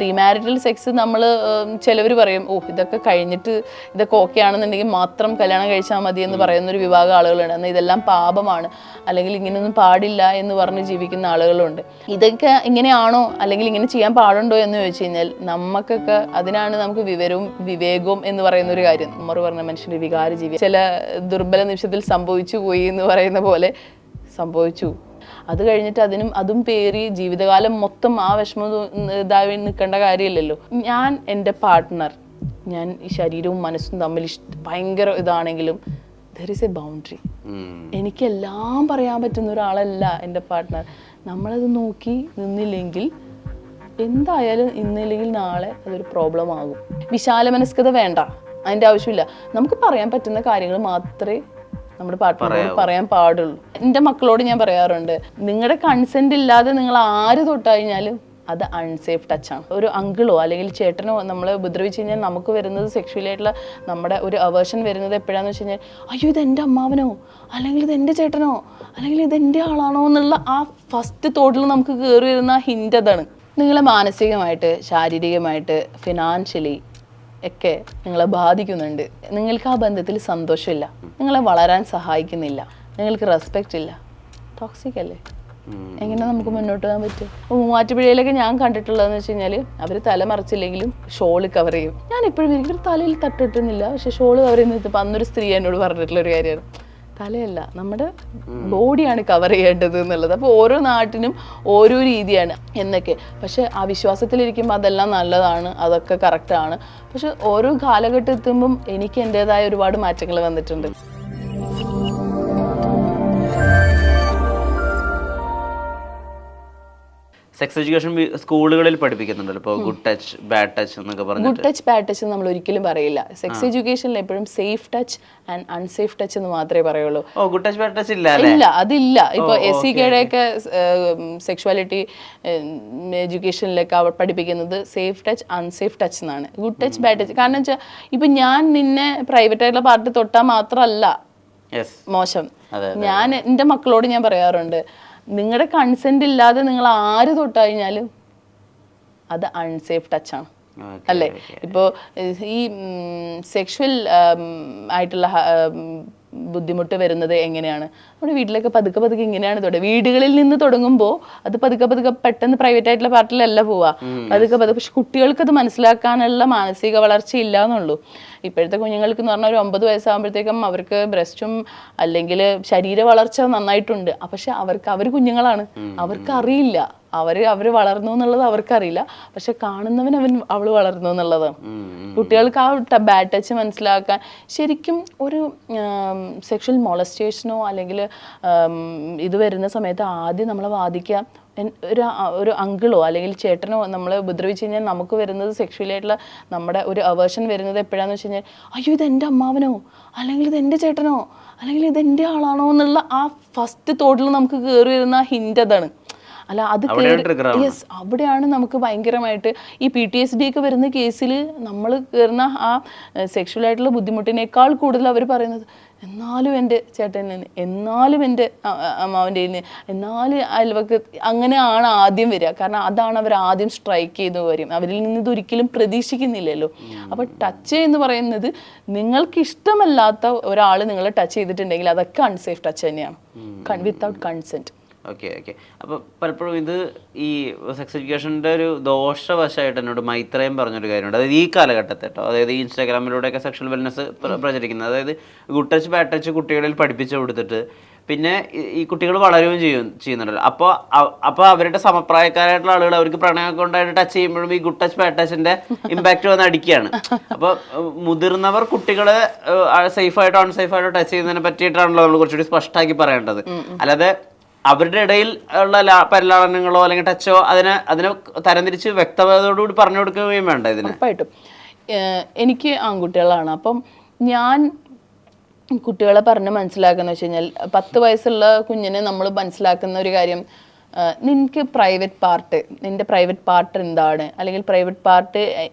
Pre marital sex നമ്മൾ ചിലവർ പറയും ഇതൊക്കെ കഴിഞ്ഞിട്ട് ഇതൊക്കെ ഓക്കെ ആണെന്നുണ്ടെങ്കിൽ മാത്രം കല്യാണം കഴിച്ചാൽ മതി എന്ന് പറയുന്നൊരു വിഭാഗം ആളുകളുണ്ട്. എന്നാൽ ഇതെല്ലാം പാപമാണ്, അല്ലെങ്കിൽ ഇങ്ങനെയൊന്നും പാടില്ല എന്ന് പറഞ്ഞ് ജീവിക്കുന്ന ആളുകളുണ്ട്. ഇതൊക്കെ ഇങ്ങനെയാണോ അല്ലെങ്കിൽ ഇങ്ങനെ ചെയ്യാൻ പാടുണ്ടോ എന്ന് ചോദിച്ചു കഴിഞ്ഞാൽ നമുക്കൊക്കെ അതിനാണ് നമുക്ക് വിവേകവും എന്ന് പറയുന്ന ഒരു കാര്യം. നമ്മൾ പറഞ്ഞ മനുഷ്യൻ്റെ വികാര ജീവി ചില ദുർബല നിമിഷത്തിൽ സംഭവിച്ചു പോയി എന്ന് പറയുന്ന പോലെ സംഭവിച്ചു. അത് കഴിഞ്ഞിട്ട് അതും പേറി ജീവിതകാലം മൊത്തം ആ വിഷമം ഇതായി നിൽക്കേണ്ട കാര്യമില്ലല്ലോ. ഞാൻ എൻ്റെ പാർട്ട്ണർ, ഞാൻ ഈ ശരീരവും മനസ്സും തമ്മിൽ ഭയങ്കര ഇതാണെങ്കിലും ദർ ഈസ് എ ബൗണ്ടറി. എനിക്കെല്ലാം പറയാൻ പറ്റുന്ന ഒരാളല്ല എൻ്റെ പാർട്ട്ണർ. നമ്മളത് നോക്കി നിന്നില്ലെങ്കിൽ എന്തായാലും ഇന്നില്ലെങ്കിൽ നാളെ അതൊരു പ്രോബ്ലം ആകും. വിശാല മനസ്കത വേണ്ട, അതിൻ്റെ ആവശ്യമില്ല. നമുക്ക് പറയാൻ പറ്റുന്ന കാര്യങ്ങൾ മാത്രമേ നമ്മുടെ പാർട്ട്ണറോട് പറയാൻ പാടുള്ളൂ. എൻ്റെ മക്കളോട് ഞാൻ പറയാറുണ്ട്, നിങ്ങളുടെ കൺസെന്റ് ഇല്ലാതെ നിങ്ങൾ ആര് തൊട്ട് കഴിഞ്ഞാലും അത് അൺസേഫ് ടച്ചാണ്. ഒരു അങ്കിളോ അല്ലെങ്കിൽ ചേട്ടനോ നമ്മളെ ഉപദ്രവിച്ച് കഴിഞ്ഞാൽ നമുക്ക് വരുന്നത് സെക്ഷുവലി ആയിട്ടുള്ള നമ്മുടെ ഒരു അവേർഷൻ വരുന്നത് എപ്പോഴാന്ന് വെച്ച് കഴിഞ്ഞാൽ അയ്യോ ഇതെൻ്റെ അമ്മാവനോ അല്ലെങ്കിൽ ഇതെൻ്റെ ചേട്ടനോ അല്ലെങ്കിൽ ഇതെൻ്റെ ആളാണോ എന്നുള്ള ആ ഫസ്റ്റ് തോട്ടിൽ നമുക്ക് കയറി വരുന്ന ഹിൻ്റ് അതാണ്. നിങ്ങളെ മാനസികമായിട്ട്, ശാരീരികമായിട്ട്, ഫിനാൻഷ്യലി ഒക്കെ നിങ്ങളെ ബാധിക്കുന്നുണ്ട്. നിങ്ങൾക്ക് ആ ബന്ധത്തിൽ സന്തോഷമില്ല, നിങ്ങളെ വളരാൻ സഹായിക്കുന്നില്ല, നിങ്ങൾക്ക് റെസ്പെക്റ്റ് ഇല്ല, ടോക്സിക് അല്ലേ? എങ്ങനെ നമുക്ക് മുന്നോട്ട് പോകാൻ പറ്റും? മൂവാറ്റുപുഴയിലൊക്കെ ഞാൻ കണ്ടിട്ടുള്ളതെന്ന് വെച്ച് കഴിഞ്ഞാൽ അവർ തല മറച്ചില്ലെങ്കിലും ഷോള് കവർ ചെയ്യും. ഞാൻ എപ്പോഴും എനിക്കൊരു തലയിൽ തട്ടിട്ടുന്നില്ല, പക്ഷെ ഷോള് കവർ ചെയ്യുന്നത് അന്നൊരു സ്ത്രീ എന്നോട് പറഞ്ഞിട്ടുള്ള ഒരു കാര്യമാണ്. തലയല്ല, നമ്മുടെ ബോഡിയാണ് കവർ ചെയ്യേണ്ടത് എന്നുള്ളത്. അപ്പോൾ ഓരോ നാട്ടിനും ഓരോ രീതിയാണ് എന്നൊക്കെ. പക്ഷെ ആ വിശ്വാസത്തിലിരിക്കുമ്പോൾ അതെല്ലാം നല്ലതാണ്, അതൊക്കെ കറക്റ്റാണ്. പക്ഷെ ഓരോ കാലഘട്ടം എത്തുമ്പം എനിക്ക് എൻ്റെതായ ഒരുപാട് മാറ്റങ്ങൾ വന്നിട്ടുണ്ട്. സെക്സ് എഡ്യൂക്കേഷൻ സ്കൂളുകളിൽ പഠിപ്പിക്കുന്നുണ്ടല്ലോ, ഇപ്പോൾ ഗുഡ് ടച്ച്, ബാഡ് ടച്ച് എന്നൊക്കെ പറഞ്ഞു. ഗുഡ് ടച്ച്, ബാഡ് ടച്ച് നമ്മൾ ഒരിക്കലും പറയില്ല. സെക്സ് എഡ്യൂക്കേഷനിൽ എപ്പോഴും safe touch and unsafe touch എന്ന് മാത്രമേ പറയുള്ളൂ. ഗുഡ് ടച്ച്, ബാഡ് ടച്ച് ഇല്ല, അതില്ല. ഇപ്പോൾ SCKയുടെ ഒക്കെ സെക്ഷുവാലിറ്റി എഡ്യൂക്കേഷനിലൊക്കെ പഠിപ്പിക്കുന്നത് സേഫ് ടച്ച്, അൺസേഫ് ടച്ച് എന്നാണ്. ഗുഡ് ടച്ച്, ബാഡ് ടച്ച് കാരണം വെച്ചാൽ ഇപ്പം ഞാൻ നിന്നെ പ്രൈവറ്റ് ആയിട്ടുള്ള പാർട്ട് തൊട്ടാൽ മാത്രമല്ല മോശം. ഞാൻ എൻ്റെ മക്കളോട് ഞാൻ പറയാറുണ്ട്, നിങ്ങളുടെ കൺസെന്റ് ഇല്ലാതെ നിങ്ങൾ ആര് തൊട്ട് കഴിഞ്ഞാലും അത് അൺസേഫ് ടച്ചാണ്, അല്ലേ? ഇപ്പോൾ ഈ സെക്ഷുവൽ ആയിട്ടുള്ള ബുദ്ധിമുട്ട് വരുന്നത് എങ്ങനെയാണ്? നമ്മുടെ വീട്ടിലൊക്കെ പതുക്കെ പതുക്കെ ഇങ്ങനെയാണ് തുടങ്ങുക. വീടുകളിൽ നിന്ന് തുടങ്ങുമ്പോൾ അത് പതുക്കെ പതുക്കെ പെട്ടെന്ന് പ്രൈവറ്റ് ആയിട്ടുള്ള പാർട്ടിലല്ല പോവുക, പതുക്കെ പതുക്കെ. പക്ഷെ കുട്ടികൾക്ക് അത് മനസ്സിലാക്കാനുള്ള മാനസിക വളർച്ച ഇല്ല എന്നുള്ളൂ. ഇപ്പോഴത്തെ കുഞ്ഞുങ്ങൾക്ക് എന്ന് പറഞ്ഞാൽ ഒരു 9 വയസ്സാകുമ്പോഴത്തേക്കും അവർക്ക് ബ്രസ്റ്റും അല്ലെങ്കിൽ ശരീര വളർച്ച നന്നായിട്ടുണ്ട്. പക്ഷെ അവർ കുഞ്ഞുങ്ങളാണ്, അവർക്ക് അറിയില്ല, അവർ വളർന്നു എന്നുള്ളത് അവർക്കറിയില്ല. പക്ഷെ കാണുന്നവൻ അവൾ വളർന്നു എന്നുള്ളതാണ്. കുട്ടികൾക്ക് ആ ബാഡ് ടച്ച് മനസ്സിലാക്കാൻ ശരിക്കും ഒരു സെക്ഷൽ മോളസ്റ്റേഷനോ അല്ലെങ്കിൽ ഇത് വരുന്ന സമയത്ത് ആദ്യം നമ്മളെ ബാധിക്കുക ഒരു അങ്കിളോ അല്ലെങ്കിൽ ചേട്ടനോ നമ്മളെ ഉപദ്രവിച്ച് കഴിഞ്ഞാൽ നമുക്ക് വരുന്നത് സെക്ഷുവലി ആയിട്ടുള്ള നമ്മുടെ ഒരു അവേർഷൻ വരുന്നത് എപ്പോഴാന്ന് വെച്ച് കഴിഞ്ഞാൽ അയ്യോ ഇതെൻ്റെ അമ്മാവനോ അല്ലെങ്കിൽ ഇതെൻ്റെ ചേട്ടനോ അല്ലെങ്കിൽ ഇതെൻ്റെ ആളാണോ എന്നുള്ള ആ ഫസ്റ്റ് തോട്ടിൽ നമുക്ക് കയറി വരുന്ന ഹിൻ്റ് അതാണ്. അല്ല അത് യെസ്, അവിടെയാണ് നമുക്ക് ഭയങ്കരമായിട്ട് ഈ PTSD ഒക്കെ വരുന്ന കേസിൽ നമ്മൾ കയറുന്ന ആ സെക്ഷുവലായിട്ടുള്ള ബുദ്ധിമുട്ടിനേക്കാൾ കൂടുതൽ അവർ പറയുന്നത് എന്നാലും എൻ്റെ ചേട്ടന്, എന്നാലും എൻ്റെ അമ്മാവൻ്റെ, എന്നാലും അയൽവക്ക്, അങ്ങനെയാണ് ആദ്യം വരിക. കാരണം അതാണ് അവർ ആദ്യം സ്ട്രൈക്ക് ചെയ്ത് വരും. അവരിൽ നിന്ന് ഇതൊരിക്കലും പ്രതീക്ഷിക്കുന്നില്ലല്ലോ. അപ്പോൾ ടച്ച് എന്ന് പറയുന്നത് നിങ്ങൾക്ക് ഇഷ്ടമല്ലാത്ത ഒരാൾ നിങ്ങളെ ടച്ച് ചെയ്തിട്ടുണ്ടെങ്കിൽ അതൊക്കെ അൺസേഫ് ടച്ച് തന്നെയാണ്, വിത്തൗട്ട് കൺസെൻറ്റ്. ഓക്കെ. അപ്പോൾ പലപ്പോഴും ഇത് ഈ സെക്സ് എഡ്യൂക്കേഷൻ്റെ ഒരു ദോഷവശമായിട്ട് എന്നോട് മൈത്രയും പറഞ്ഞൊരു കാര്യമുണ്ട്. അതായത് ഈ കാലഘട്ടത്തെ കേട്ടോ, അതായത് ഈ ഇൻസ്റ്റാഗ്രാമിലൂടെയൊക്കെ സെക്ഷൽ വെൽനെസ് പ്രചരിക്കുന്നത്, അതായത് ഗുഡ് ടച്ച്, ബാഡ് ടച്ച് കുട്ടികളിൽ പഠിപ്പിച്ചു കൊടുത്തിട്ട് പിന്നെ ഈ കുട്ടികൾ വളരുകയും ചെയ്യുന്നുണ്ടല്ലോ. അപ്പോൾ അവരുടെ സമപ്രായക്കാരായിട്ടുള്ള ആളുകൾ അവർക്ക് പ്രണയമൊക്കെ ഉണ്ടായിട്ട് ടച്ച് ചെയ്യുമ്പോഴും ഈ ഗുഡ് ടച്ച്, ബാഡ് ടച്ചിൻ്റെ ഇമ്പാക്റ്റ് വന്ന് അടിക്കുകയാണ്. അപ്പോൾ മുതിർന്നവർ കുട്ടികളെ സേഫായിട്ടോ അൺസേഫായിട്ടോ ടച്ച് ചെയ്യുന്നതിനെ പറ്റിയിട്ടാണല്ലോ നമ്മൾ കുറച്ചുകൂടി സ്പഷ്ടമാക്കി പറയേണ്ടത്. അല്ലാതെ അവരുടെ ഇടയിൽ ഉള്ള പരിലാളനങ്ങളോ അല്ലെങ്കിൽ ടച്ചോ അതിനെ തരംതിരിച്ച് വ്യക്തതയോടുകൂടി പറഞ്ഞു കൊടുക്കുകയും വേണ്ട ഇതിന്. ഉറപ്പായിട്ടും. എനിക്ക് ആൺകുട്ടികളാണ്. അപ്പം ഞാൻ കുട്ടികളെ പറഞ്ഞ് മനസ്സിലാക്കുന്ന വെച്ച് കഴിഞ്ഞാൽ 10 വയസ്സുള്ള കുഞ്ഞിനെ നമ്മൾ മനസ്സിലാക്കുന്ന ഒരു കാര്യം, നിനക്ക് പ്രൈവറ്റ് പാർട്ട്, നിൻ്റെ പ്രൈവറ്റ് പാർട്ട് എന്താണ്, അല്ലെങ്കിൽ പ്രൈവറ്റ് പാർട്ട്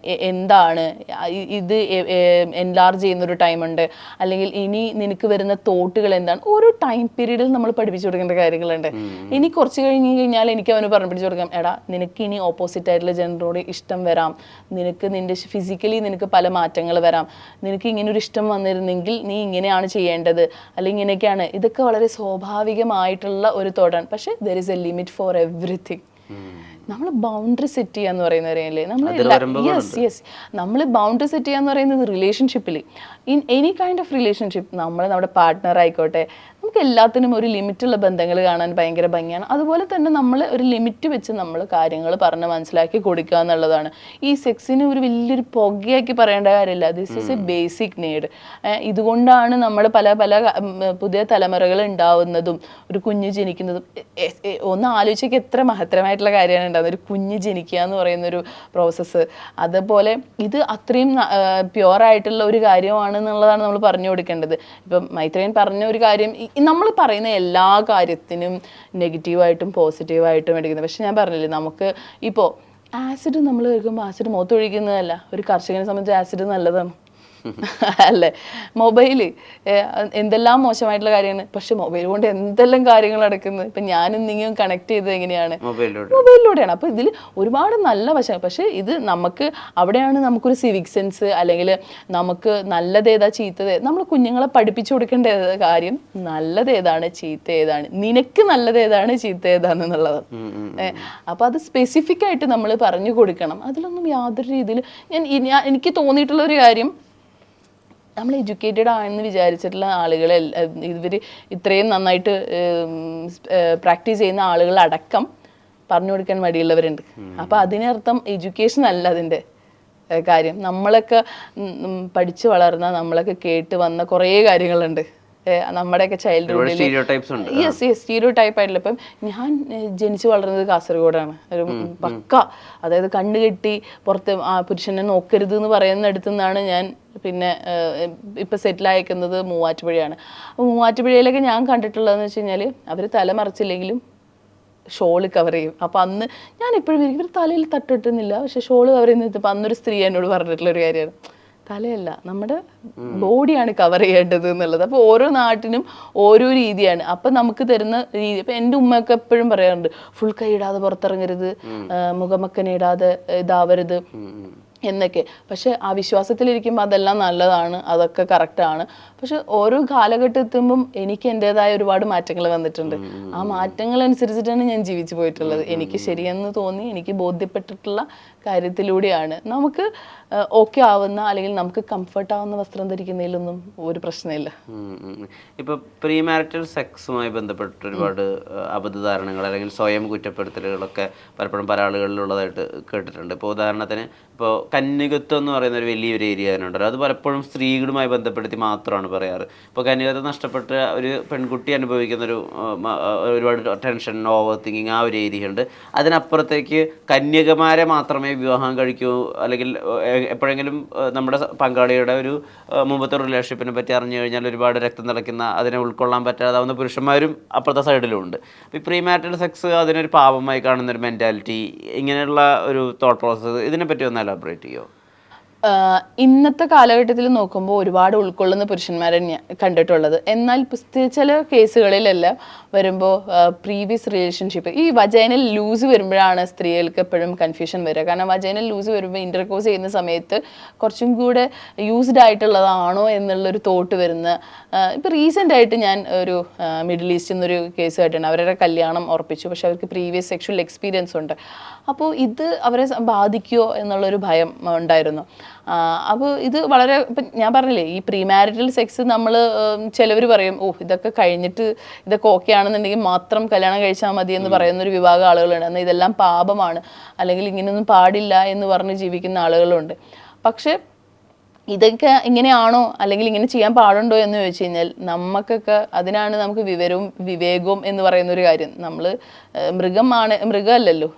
എന്താണ്, ഇത് എൻലാർജ് ചെയ്യുന്നൊരു ടൈമുണ്ട്, അല്ലെങ്കിൽ ഇനി നിനക്ക് വരുന്ന തോട്ടുകൾ എന്താണ്, ഓരോ ടൈം പീരീഡിൽ നമ്മൾ പഠിപ്പിച്ചു കൊടുക്കേണ്ട കാര്യങ്ങളുണ്ട്. ഇനി കുറച്ച് കഴിഞ്ഞാൽ എനിക്ക് അവന് പഠിപ്പിച്ചു കൊടുക്കാം, എടാ നിനക്ക് ഇനി ഓപ്പോസിറ്റ് ആയിട്ടുള്ള ജെൻഡറോട് ഇഷ്ടം വരാം, നിനക്ക് നിൻ്റെ ഫിസിക്കലി നിനക്ക് പല മാറ്റങ്ങൾ വരാം, നിനക്ക് ഇങ്ങനെ ഒരു ഇഷ്ടം വന്നിരുന്നെങ്കിൽ നീ ഇങ്ങനെയാണ് ചെയ്യേണ്ടത്, അല്ലെങ്കിൽ ഇങ്ങനെയൊക്കെയാണ്. ഇതൊക്കെ വളരെ സ്വാഭാവികമായിട്ടുള്ള ഒരു തോട്ടാണ്. പക്ഷേ there is A limit for everything. നമ്മൾ ബൗണ്ടറി സെറ്റ് ചെയ്യാന്ന് പറയുന്നവരെയല്ലേ നമ്മൾ ബൗണ്ടറി സെറ്റ് ചെയ്യാന്ന് പറയുന്നത് റിലേഷൻഷിപ്പിൽ, in any kind of relationship, നമ്മുടെ പാർട്ട്ണർ ആയിക്കോട്ടെ, നമുക്ക് എല്ലാത്തിനും ഒരു ലിമിറ്റുള്ള ബന്ധങ്ങൾ കാണാൻ ഭയങ്കര ഭംഗിയാണ്. അതുപോലെ തന്നെ നമ്മൾ ഒരു ലിമിറ്റ് വെച്ച് നമ്മൾ കാര്യങ്ങൾ പറഞ്ഞ് മനസ്സിലാക്കി കൊടുക്കുക എന്നുള്ളതാണ്. ഈ സെക്സിന് ഒരു വലിയൊരു പുകയാക്കി പറയേണ്ട കാര്യമില്ല. This is A basic need. ഇതുകൊണ്ടാണ് നമ്മൾ പല പുതിയ തലമുറകൾ ഉണ്ടാവുന്നതും ഒരു കുഞ്ഞ് ജനിക്കുന്നതും. ഒന്ന് ആലോചിച്ചൊക്കെ എത്ര മഹത്തരമായിട്ടുള്ള കാര്യമാണ് ഉണ്ടാകുന്നത്, ഒരു കുഞ്ഞ് ജനിക്കുക എന്ന് പറയുന്നൊരു പ്രോസസ്സ്. അതുപോലെ ഇത് അത്രയും പ്യുവറായിട്ടുള്ള ഒരു കാര്യമാണെന്നുള്ളതാണ് നമ്മൾ പറഞ്ഞു കൊടുക്കേണ്ടത്. ഇപ്പം മൈത്രേയൻ പറഞ്ഞ ഒരു കാര്യം, നമ്മൾ പറയുന്ന എല്ലാ കാര്യത്തിനും നെഗറ്റീവായിട്ടും പോസിറ്റീവായിട്ടും എടുക്കുന്നത്. പക്ഷെ ഞാൻ പറഞ്ഞില്ലേ, നമുക്ക് ഇപ്പോൾ ആസിഡ് നമ്മൾ കഴിക്കുമ്പോൾ ആസിഡ് മുഖത്ത് ഒഴിക്കുന്നതല്ല, ഒരു കർഷകനെ സംബന്ധിച്ച് ആസിഡ് നല്ലതാണ് അല്ലേ. മൊബൈല് എന്തെല്ലാം മോശമായിട്ടുള്ള കാര്യമാണ്, പക്ഷെ മൊബൈൽ കൊണ്ട് എന്തെല്ലാം കാര്യങ്ങൾ നടക്കുന്നത്. ഇപ്പം ഞാനും നീയും കണക്ട് ചെയ്തത് എങ്ങനെയാണ്, മൊബൈലിലൂടെയാണ്. അപ്പോൾ ഇതിൽ ഒരുപാട് നല്ല വശം. പക്ഷേ ഇത് നമുക്ക് അവിടെയാണ് നമുക്കൊരു സിവിക് സെൻസ്, അല്ലെങ്കിൽ നമുക്ക് നല്ലതേതാ ചീത്തത്, നമ്മൾ കുഞ്ഞുങ്ങളെ പഠിപ്പിച്ചു കൊടുക്കേണ്ട കാര്യം നല്ലത് ഏതാണ് ചീത്ത ഏതാണ്, നിനക്ക് നല്ലത് ഏതാണ് ചീത്ത ഏതാണെന്നുള്ളത്. അപ്പോൾ അത് സ്പെസിഫിക് ആയിട്ട് നമ്മൾ പറഞ്ഞു കൊടുക്കണം. അതിലൊന്നും യാതൊരു രീതിയിൽ എനിക്ക് തോന്നിയിട്ടുള്ള ഒരു കാര്യം, നമ്മൾ എഡ്യൂക്കേറ്റഡ് ആണെന്ന് വിചാരിച്ചിട്ടുള്ള ആളുകളെ ഇവർ ഇത്രയും നന്നായിട്ട് പ്രാക്ടീസ് ചെയ്യുന്ന ആളുകളടക്കം പറഞ്ഞു കൊടുക്കാൻ മടിയുള്ളവരുണ്ട്. അപ്പോൾ അതിനർത്ഥം എഡ്യൂക്കേഷൻ അല്ല അതിൻ്റെ കാര്യം. നമ്മളൊക്കെ പഠിച്ചു വളർന്ന, നമ്മളൊക്കെ കേട്ട് വന്ന കുറേ കാര്യങ്ങളുണ്ട് നമ്മുടെയൊക്കെ ചൈൽഡ്ഹുഡിൽ. സ്റ്റീരിയോ ടൈപ്പ് ആയിട്ടില്ല. ഇപ്പം ഞാൻ ജനിച്ചു വളർന്നത് കാസർഗോഡാണ്. ഒരു പക്ക, അതായത് കണ്ണ് കെട്ടി പുറത്ത് പുരുഷനെ നോക്കരുത് എന്ന് പറയുന്നിടത്തു നിന്നാണ് ഞാൻ പിന്നെ ഇപ്പം സെറ്റിലായിരിക്കുന്നത് മൂവാറ്റുപുഴയാണ്. അപ്പോൾ മൂവാറ്റുപുഴയിലൊക്കെ ഞാൻ കണ്ടിട്ടുള്ളതെന്ന് വെച്ച് കഴിഞ്ഞാൽ അവർ തല മറച്ചില്ലെങ്കിലും ഷോള് കവർ ചെയ്യും. അപ്പോൾ അന്ന് ഞാൻ എപ്പോഴും ഇവർ തലയിൽ തട്ടിട്ടുന്നില്ല, പക്ഷെ ഷോള് കവർ ചെയ്യുന്നത്. ഇപ്പം അന്നൊരു സ്ത്രീ എന്നോട് പറഞ്ഞിട്ടുള്ളൊരു കാര്യമാണ്, തലയല്ല നമ്മുടെ ബോഡിയാണ് കവർ ചെയ്യേണ്ടത് എന്നുള്ളത്. അപ്പോൾ ഓരോ നാട്ടിനും ഓരോ രീതിയാണ്. അപ്പം നമുക്ക് തരുന്ന രീതി, ഇപ്പം എൻ്റെ ഉമ്മയൊക്കെ എപ്പോഴും പറയാറുണ്ട്, ഫുൾ കൈ ഇടാതെ പുറത്തിറങ്ങരുത്, മുഖമക്കനെ ഇടാതെ ഇതാവരുത് എന്നൊക്കെ. പക്ഷെ ആ വിശ്വാസത്തിലിരിക്കുമ്പോൾ അതെല്ലാം നല്ലതാണ്, അതൊക്കെ കറക്റ്റാണ്. പക്ഷെ ഓരോ കാലഘട്ടം എത്തുമ്പം എനിക്ക് എൻ്റെതായ ഒരുപാട് മാറ്റങ്ങൾ വന്നിട്ടുണ്ട്. ആ മാറ്റങ്ങൾ അനുസരിച്ചിട്ടാണ് ഞാൻ ജീവിച്ചു പോയിട്ടുള്ളത്. എനിക്ക് ശരിയെന്ന് തോന്നി, എനിക്ക് ബോധ്യപ്പെട്ടിട്ടുള്ള കാര്യത്തിലൂടെയാണ്. നമുക്ക് ഓക്കെ ആവുന്ന, അല്ലെങ്കിൽ നമുക്ക് കംഫർട്ട് ആവുന്ന വസ്ത്രം ധരിക്കുന്നതിലൊന്നും ഒരു പ്രശ്നമില്ല. ഇപ്പൊ പ്രീ മാരിറ്റൽ സെക്സുമായി ബന്ധപ്പെട്ട് ഒരുപാട് അബദ്ധധാരണകൾ അല്ലെങ്കിൽ സ്വയം കുറ്റപ്പെടുത്തലുകളൊക്കെ പലപ്പോഴും പല ആളുകളിലുള്ളതായിട്ട് കേട്ടിട്ടുണ്ട്. ഇപ്പോൾ ഉദാഹരണത്തിന് ഇപ്പോൾ കന്യകത്വം എന്ന് പറയുന്ന ഒരു വലിയൊരു ഏരിയ അതിനുണ്ടല്ലോ, അത് പലപ്പോഴും സ്ത്രീകളുമായി ബന്ധപ്പെടുത്തി മാത്രമാണ് പറയാറ്. ഇപ്പോൾ കന്യകത്വം നഷ്ടപ്പെട്ട ഒരു പെൺകുട്ടി അനുഭവിക്കുന്നൊരു ഒരുപാട് ടെൻഷൻ, ഓവർ തിങ്കിങ്, ആ ഒരു ഏരിയ ഉണ്ട്. അതിനപ്പുറത്തേക്ക് കന്യകമാരെ മാത്രമേ വിവാഹം കഴിക്കൂ, അല്ലെങ്കിൽ എപ്പോഴെങ്കിലും നമ്മുടെ പങ്കാളിയുടെ ഒരു മുമ്പത്തെ റിലേഷൻഷിപ്പിനെ പറ്റി അറിഞ്ഞു കഴിഞ്ഞാൽ ഒരുപാട് രക്തം തിളയ്ക്കുന്ന, അതിനെ ഉൾക്കൊള്ളാൻ പറ്റാതാവുന്ന പുരുഷന്മാരും അപ്പുറത്തെ സൈഡിലും ഉണ്ട്. ഈ പ്രീ മാരിറ്റൽ സെക്സ് അതിനൊരു പാപമായി കാണുന്നൊരു മെൻറ്റാലിറ്റി, ഇങ്ങനെയുള്ള ഒരു തോട്ട് പ്രോസസ്സ്, ഇതിനെപ്പറ്റി ഒന്ന് എലാബറേറ്റ് ചെയ്യുമോ? ഇന്നത്തെ കാലഘട്ടത്തിൽ നോക്കുമ്പോൾ ഒരുപാട് ഉൾക്കൊള്ളുന്ന പുരുഷന്മാരെ കണ്ടിട്ടുള്ളത്. എന്നാൽ ചില കേസുകളിലെല്ലാം വരുമ്പോൾ പ്രീവിയസ് റിലേഷൻഷിപ്പ്, ഈ വജൈനൽ ലൂസ് വരുമ്പോഴാണ് സ്ത്രീകൾക്ക് എപ്പോഴും കൺഫ്യൂഷൻ വരിക. കാരണം വജൈനൽ ലൂസ് വരുമ്പോൾ ഇൻ്റർകോഴ്സ് ചെയ്യുന്ന സമയത്ത് കുറച്ചും കൂടെ യൂസ്ഡ് ആയിട്ടുള്ളതാണോ എന്നുള്ളൊരു തോട്ട് വരുന്ന. ഇപ്പോൾ റീസെൻ്റ് ആയിട്ട് ഞാൻ ഒരു മിഡിൽ ഈസ്റ്റിൽ നിന്നൊരു കേസ് കേട്ടിട്ടുണ്ട്. അവരുടെ കല്യാണം ഉറപ്പിച്ചു, പക്ഷെ അവർക്ക് പ്രീവിയസ് സെക്ഷൽ എക്സ്പീരിയൻസ് ഉണ്ട്. അപ്പോൾ ഇത് അവരെ ബാധിക്കുമോ എന്നുള്ളൊരു ഭയം ഉണ്ടായിരുന്നു. അപ്പോൾ ഇത് വളരെ, ഇപ്പം ഞാൻ പറഞ്ഞില്ലേ, ഈ പ്രീ മാരിറ്റൽ സെക്സ് നമ്മൾ ചിലവർ പറയും, ഇതൊക്കെ കഴിഞ്ഞിട്ട് ഇതൊക്കെ ഓക്കെ ആണെന്നുണ്ടെങ്കിൽ മാത്രം കല്യാണം കഴിച്ചാൽ മതി എന്ന് പറയുന്നൊരു വിഭാഗം ആളുകളുണ്ട്. എന്നാൽ ഇതെല്ലാം പാപമാണ്, അല്ലെങ്കിൽ ഇങ്ങനെയൊന്നും പാടില്ല എന്ന് പറഞ്ഞ് ജീവിക്കുന്ന ആളുകളുണ്ട്. പക്ഷെ ഇതൊക്കെ ഇങ്ങനെയാണോ അല്ലെങ്കിൽ ഇങ്ങനെ ചെയ്യാൻ പാടുണ്ടോ എന്ന് ചോദിച്ചു കഴിഞ്ഞാൽ നമുക്കൊക്കെ അതിനാണ് നമുക്ക് വിവേകവും എന്ന് പറയുന്ന ഒരു കാര്യം. നമ്മൾ മൃഗമല്ലല്ലോ,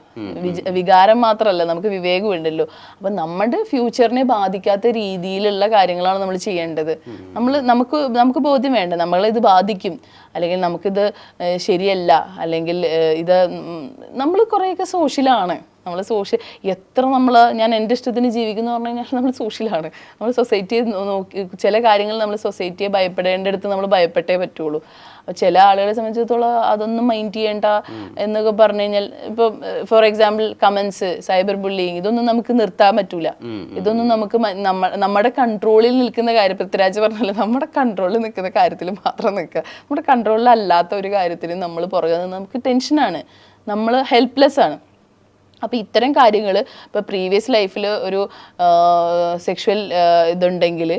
വികാരം മാത്രമല്ല, നമുക്ക് വിവേകം ഉണ്ടല്ലോ. അപ്പൊ നമ്മുടെ ഫ്യൂച്ചറിനെ ബാധിക്കാത്ത രീതിയിലുള്ള കാര്യങ്ങളാണ് നമ്മൾ ചെയ്യേണ്ടത്. നമുക്ക് ബോധ്യം വേണ്ട നമ്മളിത് ബാധിക്കും, അല്ലെങ്കിൽ നമുക്കിത് ശരിയല്ല, അല്ലെങ്കിൽ ഇത് നമ്മൾ കുറേയൊക്കെ സോഷ്യലാണ്. ഞാൻ എൻ്റെ ഇഷ്ടത്തിന് ജീവിക്കുന്നു പറഞ്ഞു കഴിഞ്ഞാൽ നമ്മൾ സോഷ്യലാണ്. നമ്മൾ സൊസൈറ്റിയെ നോക്കി ചില കാര്യങ്ങൾ നമ്മൾ സൊസൈറ്റിയെ ഭയപ്പെടേണ്ടടുത്ത് നമ്മൾ ഭയപ്പെട്ടേ പറ്റുള്ളൂ. അപ്പോൾ ചില ആളുകളെ സംബന്ധിച്ചിടത്തോളം അതൊന്നും മൈൻഡ് ചെയ്യേണ്ട എന്നൊക്കെ പറഞ്ഞു കഴിഞ്ഞാൽ, ഇപ്പോൾ for example comments, cyber bullying, ഇതൊന്നും നമുക്ക് നിർത്താൻ പറ്റൂല. ഇതൊന്നും നമുക്ക് നമ്മുടെ കൺട്രോളിൽ നിൽക്കുന്ന കാര്യം, പൃഥ്വിരാജ് പറഞ്ഞല്ലോ, നമ്മുടെ കൺട്രോളിൽ നിൽക്കുന്ന കാര്യത്തിൽ മാത്രം നിൽക്കുക. നമ്മുടെ കൺട്രോളിൽ അല്ലാത്ത ഒരു കാര്യത്തിൽ നമ്മൾ പുറകെ നിന്ന് നമുക്ക് ടെൻഷനാണ്, നമ്മൾ ഹെൽപ്ലെസ് ആണ്. അപ്പോൾ ഇത്തരം കാര്യങ്ങൾ ഇപ്പോൾ പ്രീവിയസ് ലൈഫിൽ ഒരു സെക്ഷുവൽ ഇതുണ്ടെങ്കിൽ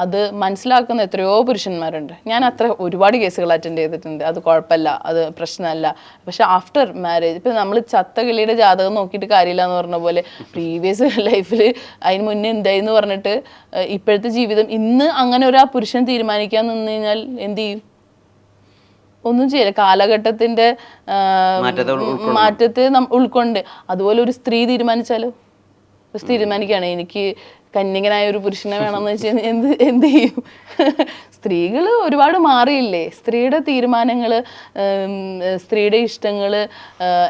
അത് മനസ്സിലാക്കുന്ന എത്രയോ പുരുഷന്മാരുണ്ട്. ഞാൻ ഒരുപാട് കേസുകൾ അറ്റൻഡ് ചെയ്തിട്ടുണ്ട്. അത് കുഴപ്പമില്ല, അത് പ്രശ്നമല്ല. പക്ഷെ ആഫ്റ്റർ മാരേജ്, ഇപ്പം നമ്മൾ ചത്ത കിളിയുടെ ജാതകം നോക്കിയിട്ട് കാര്യമില്ല എന്ന് പറഞ്ഞ പോലെ, പ്രീവിയസ് ലൈഫിൽ അതിന് മുന്നേ എന്തായെന്ന് പറഞ്ഞിട്ട് ഇപ്പോഴത്തെ ജീവിതം ഇന്ന് അങ്ങനെ ഒരു പുരുഷൻ തീരുമാനിക്കാൻ നിന്ന് കഴിഞ്ഞാൽ എന്ത് ചെയ്യും? ഒന്നും ചെയ്യില്ല. കാലഘട്ടത്തിന്റെ മാറ്റത്തെ ഉൾക്കൊണ്ട്. അതുപോലെ ഒരു സ്ത്രീ തീരുമാനിച്ചാലോ, തീരുമാനിക്കുകയാണ് എനിക്ക് കന്യകനായ ഒരു പുരുഷനെ വേണമെന്ന് വെച്ച് കഴിഞ്ഞാൽ എന്ത് ചെയ്യും? സ്ത്രീകൾ ഒരുപാട് മാറിയില്ലേ? സ്ത്രീയുടെ തീരുമാനങ്ങൾ, സ്ത്രീയുടെ ഇഷ്ടങ്ങൾ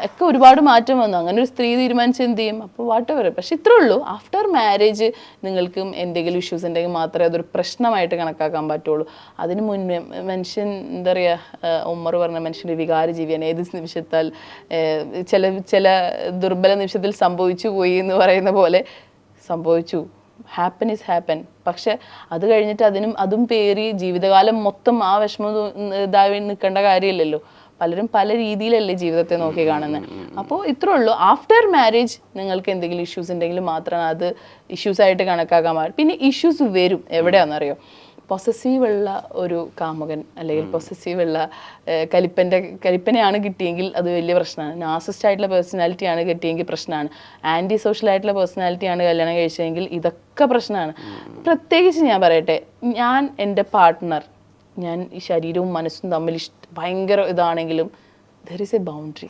ഒക്കെ ഒരുപാട് മാറ്റം വന്നു. അങ്ങനെ ഒരു സ്ത്രീ തീരുമാനിച്ച് എന്ത് ചെയ്യും? അപ്പോൾ വാട്ടെവർ. പക്ഷെ ഇത്രേ ഉള്ളൂ, ആഫ്റ്റർ മാരേജ് നിങ്ങൾക്കും എന്തെങ്കിലും ഇഷ്യൂസ് ഉണ്ടെങ്കിൽ മാത്രമേ അതൊരു പ്രശ്നമായിട്ട് കണക്കാക്കാൻ പറ്റുള്ളൂ. അതിന് മുന്നേ മനുഷ്യൻ എന്താ പറയുക, ഉമ്മർ പറഞ്ഞ മനുഷ്യൻ്റെ വികാര ജീവിയാണ്. ഏത് നിമിഷത്താൽ ചില ദുർബല നിമിഷത്തിൽ സംഭവിച്ചു പോയി എന്ന് പറയുന്ന പോലെ സംഭവിച്ചു. Happen is happen. പക്ഷെ അത് കഴിഞ്ഞിട്ട് അതും പേറി ജീവിതകാലം മൊത്തം ആ വിഷമം ഇതായി നിൽക്കേണ്ട കാര്യമില്ലല്ലോ. പലരും പല രീതിയിലല്ലേ ജീവിതത്തെ നോക്കി കാണുന്നത്. അപ്പോൾ ഇത്രേ ഉള്ളൂ, ആഫ്റ്റർ മാരേജ് നിങ്ങൾക്ക് എന്തെങ്കിലും ഇഷ്യൂസ് ഉണ്ടെങ്കിൽ മാത്രമാണ് അത് ഇഷ്യൂസായിട്ട് കണക്കാക്കാൻ പാടില്ല. പിന്നെ ഇഷ്യൂസ് വരും എവിടെയാണെന്നറിയോ? പൊസസീവുള്ള ഒരു കാമുകൻ, അല്ലെങ്കിൽ പൊസസീവുള്ള കലിപ്പനെയാണ് കിട്ടിയെങ്കിൽ അത് വലിയ പ്രശ്നമാണ്. നാർസിസിസ്റ്റ് ആയിട്ടുള്ള പേഴ്സണാലിറ്റിയാണ് കിട്ടിയെങ്കിൽ പ്രശ്നമാണ്. ആൻറ്റി സോഷ്യൽ ആയിട്ടുള്ള പേഴ്സണാലിറ്റിയാണ് കല്യാണം കഴിച്ചതെങ്കിൽ ഇതൊക്കെ പ്രശ്നമാണ്. പ്രത്യേകിച്ച് ഞാൻ പറയട്ടെ, എൻ്റെ പാർട്ട്ണർ, ഞാൻ ഈ ശരീരവും മനസ്സും തമ്മിൽ ഭയങ്കര ഇതാണെങ്കിലും ദർ ഈസ് എ ബൗണ്ടറി.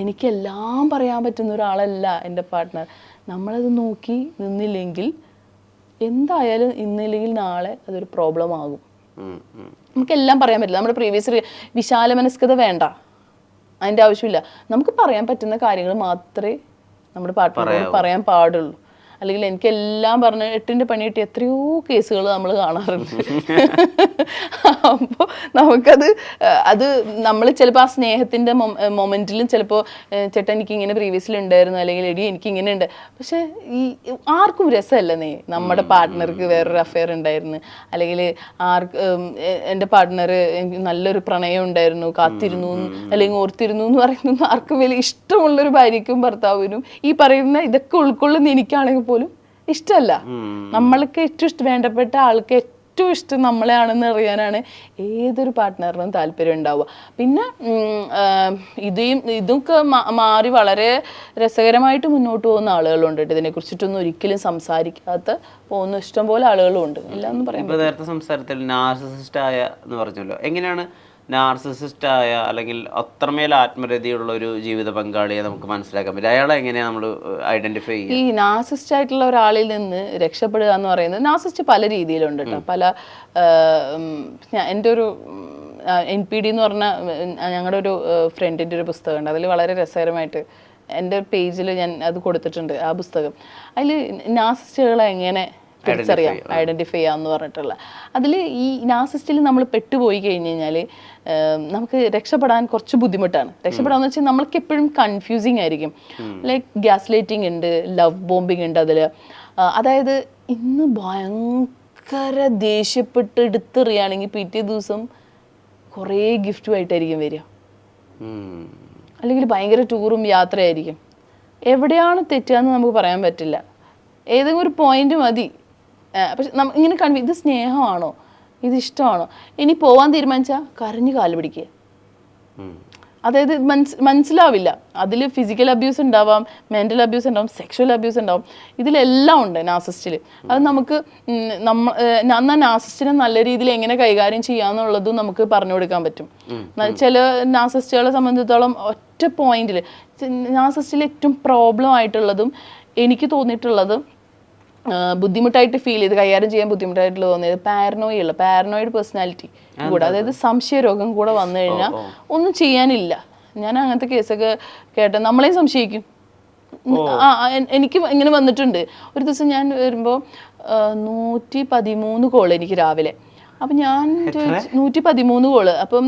എനിക്കെല്ലാം പറയാൻ പറ്റുന്ന ഒരാളല്ല എൻ്റെ പാർട്ട്ണർ. നമ്മളത് നോക്കി നിന്നില്ലെങ്കിൽ എന്തായാലും ഇന്നില്ലെങ്കിൽ നാളെ അതൊരു പ്രോബ്ലം ആകും. നമുക്കെല്ലാം പറയാൻ പറ്റില്ല. നമ്മുടെ പ്രീവിയസ് വിശാല മനസ്കത വേണ്ട, അതിൻ്റെ ആവശ്യമില്ല. നമുക്ക് പറയാൻ പറ്റുന്ന കാര്യങ്ങൾ മാത്രമേ നമ്മുടെ പാർട്ട്ണറോട് പറയാൻ പാടുള്ളൂ. അല്ലെങ്കിൽ എനിക്കെല്ലാം പറഞ്ഞ് 8ന്റെ പണി കിട്ടിയ എത്രയോ കേസുകൾ നമ്മൾ കാണാറുണ്ട്. അപ്പോൾ അത് നമ്മൾ ചിലപ്പോൾ ആ സ്നേഹത്തിൻ്റെ മൊമെൻറ്റിലും ചിലപ്പോൾ ചേട്ടാ എനിക്ക് ഇങ്ങനെ പ്രീവിയസിൽ ഉണ്ടായിരുന്നു, അല്ലെങ്കിൽ എടി എനിക്ക് ഇങ്ങനെ ഉണ്ട്. പക്ഷെ ആർക്കും രസമല്ലെന്നേ നമ്മുടെ പാർട്ട്ണർക്ക് വേറൊരു അഫെയർ ഉണ്ടായിരുന്നു, അല്ലെങ്കിൽ എൻ്റെ പാർട്ട്ണർ നല്ലൊരു പ്രണയം ഉണ്ടായിരുന്നു, കാത്തിരുന്നു അല്ലെങ്കിൽ ഓർത്തിരുന്നു എന്ന് പറയുന്നത് ആർക്കും വലിയ ഇഷ്ടമുള്ളൊരു ഭാര്യയ്ക്കും ഭർത്താവിനും ഈ പറയുന്ന ഇതൊക്കെ ഉൾക്കൊള്ളുന്ന എനിക്കാണെങ്കിൽ പോലും ഇഷ്ടമല്ല. നമ്മൾക്ക് ഏറ്റവും വേണ്ടപ്പെട്ട ആൾക്ക് ഏറ്റവും ഇഷ്ടം നമ്മളെയാണെന്ന് അറിയാനാണ് ഏതൊരു പാർട്ട്ണറിനും താല്പര്യം ഉണ്ടാവുക. പിന്നെ ഇതൊക്കെ മാറി വളരെ രസകരമായിട്ട് മുന്നോട്ട് പോകുന്ന ആളുകളുണ്ട്. ഇതിനെക്കുറിച്ചിട്ടൊന്നും ഒരിക്കലും സംസാരിക്കാത്ത പോകുന്ന ഇഷ്ടം പോലെ ആളുകളും ഉണ്ട്. എല്ലാം പറയാൻ നേരത്തെ സംസാരത്തിൽ നാർസിസിസ്റ്റ് ആയ എന്ന് പറഞ്ഞല്ലോ, എങ്ങനെയാണ് നാർസിസിസ്റ്റ് ആയ അല്ലെങ്കിൽ അത്രമേൽ ആത്മരതിയുള്ള ഒരു ജീവിത പങ്കാളിയെ നമുക്ക് മനസ്സിലാക്കാൻ പറ്റും? അയാളെ എങ്ങനെയാണ് നമ്മൾ ഐഡന്റിഫൈ ചെയ്യുക? ഈ നാർസിസ്റ്റ് ആയിട്ടുള്ള ഒരാളിൽ നിന്ന് രക്ഷപ്പെടുക എന്ന് പറയുന്നത്, നാർസിസ്റ്റ് പല രീതിയിലുണ്ട് കേട്ടോ. എൻ്റെ ഒരു NPD എന്ന് പറഞ്ഞ ഞങ്ങളുടെ ഒരു ഫ്രണ്ടിൻ്റെ ഒരു പുസ്തകമുണ്ട്. അതിൽ വളരെ രസകരമായിട്ട് എൻ്റെ പേജിൽ ഞാൻ അത് കൊടുത്തിട്ടുണ്ട്, ആ പുസ്തകം. അതിൽ നാർസിസ്റ്റുകളെ എങ്ങനെ തിരിച്ചറിയാം, ഐഡൻറ്റിഫൈ ചെയ്യാമെന്ന് പറഞ്ഞിട്ടുള്ള. അതിൽ ഈ നാർസിസ്റ്റിൽ നമ്മൾ പെട്ടുപോയി കഴിഞ്ഞ് കഴിഞ്ഞാൽ നമുക്ക് രക്ഷപ്പെടാൻ കുറച്ച് ബുദ്ധിമുട്ടാണ്. രക്ഷപ്പെടാന്ന് വെച്ചാൽ നമ്മൾക്ക് എപ്പോഴും കൺഫ്യൂസിങ് ആയിരിക്കും. ലൈക്ക് ഗ്യാസ് ലൈറ്റിംഗ് ഉണ്ട്, ലവ് ബോംബിങ് ഉണ്ട് അതിൽ. അതായത് ഇന്ന് ഭയങ്കര ദേഷ്യപ്പെട്ട് എടുത്തെറിയുകയാണെങ്കിൽ പിറ്റേ ദിവസം കുറേ ഗിഫ്റ്റുമായിട്ടായിരിക്കും വരിക. അല്ലെങ്കിൽ ഭയങ്കര ടൂറും യാത്രയായിരിക്കും. എവിടെയാണ് തെറ്റുകയെന്ന് നമുക്ക് പറയാൻ പറ്റില്ല. ഏതെങ്കിലും ഒരു പോയിന്റ് മതി. പക്ഷെ ഇങ്ങനെ ഇത് സ്നേഹമാണോ, ഇത് ഇഷ്ടമാണോ, ഇനി പോവാൻ തീരുമാനിച്ചാൽ കരഞ്ഞു കാല് പിടിക്കുക. അതായത് മനസ്സിലാവില്ല. അതിൽ ഫിസിക്കൽ അബ്യൂസ് ഉണ്ടാവാം, മെൻ്റൽ അബ്യൂസ് ഉണ്ടാവും, സെക്ഷൽ അബ്യൂസ് ഉണ്ടാവും, ഇതിലെല്ലാം ഉണ്ട് നാർസിസ്റ്റിൽ. അത് നമുക്ക് എന്നാൽ നാർസിസ്റ്റിനെ നല്ല രീതിയിൽ എങ്ങനെ കൈകാര്യം ചെയ്യാന്നുള്ളതും നമുക്ക് പറഞ്ഞു കൊടുക്കാൻ പറ്റും. ചില നാർസിസ്റ്റുകളെ സംബന്ധിച്ചിടത്തോളം ഒറ്റ പോയിന്റിൽ നാർസിസ്റ്റിൽ ഏറ്റവും പ്രോബ്ലം ആയിട്ടുള്ളതും എനിക്ക് തോന്നിയിട്ടുള്ളത് ബുദ്ധിമുട്ടായിട്ട് ഫീൽ ചെയ്ത് കൈകാര്യം ചെയ്യാൻ ബുദ്ധിമുട്ടായിട്ടുള്ള തോന്നിയത് പാരനോയിഡ് പേഴ്സണാലിറ്റി കൂടെ, അതായത് സംശയരോഗം കൂടെ വന്നു കഴിഞ്ഞാൽ ഒന്നും ചെയ്യാനില്ല. ഞാൻ അങ്ങനത്തെ കേസൊക്കെ കേട്ട നമ്മളെയും സംശയിക്കും. എനിക്ക് ഇങ്ങനെ വന്നിട്ടുണ്ട്. ഒരു ദിവസം ഞാൻ വരുമ്പോൾ 113 കോള് എനിക്ക് രാവിലെ. അപ്പം ഞാൻ 113 കോള്. അപ്പം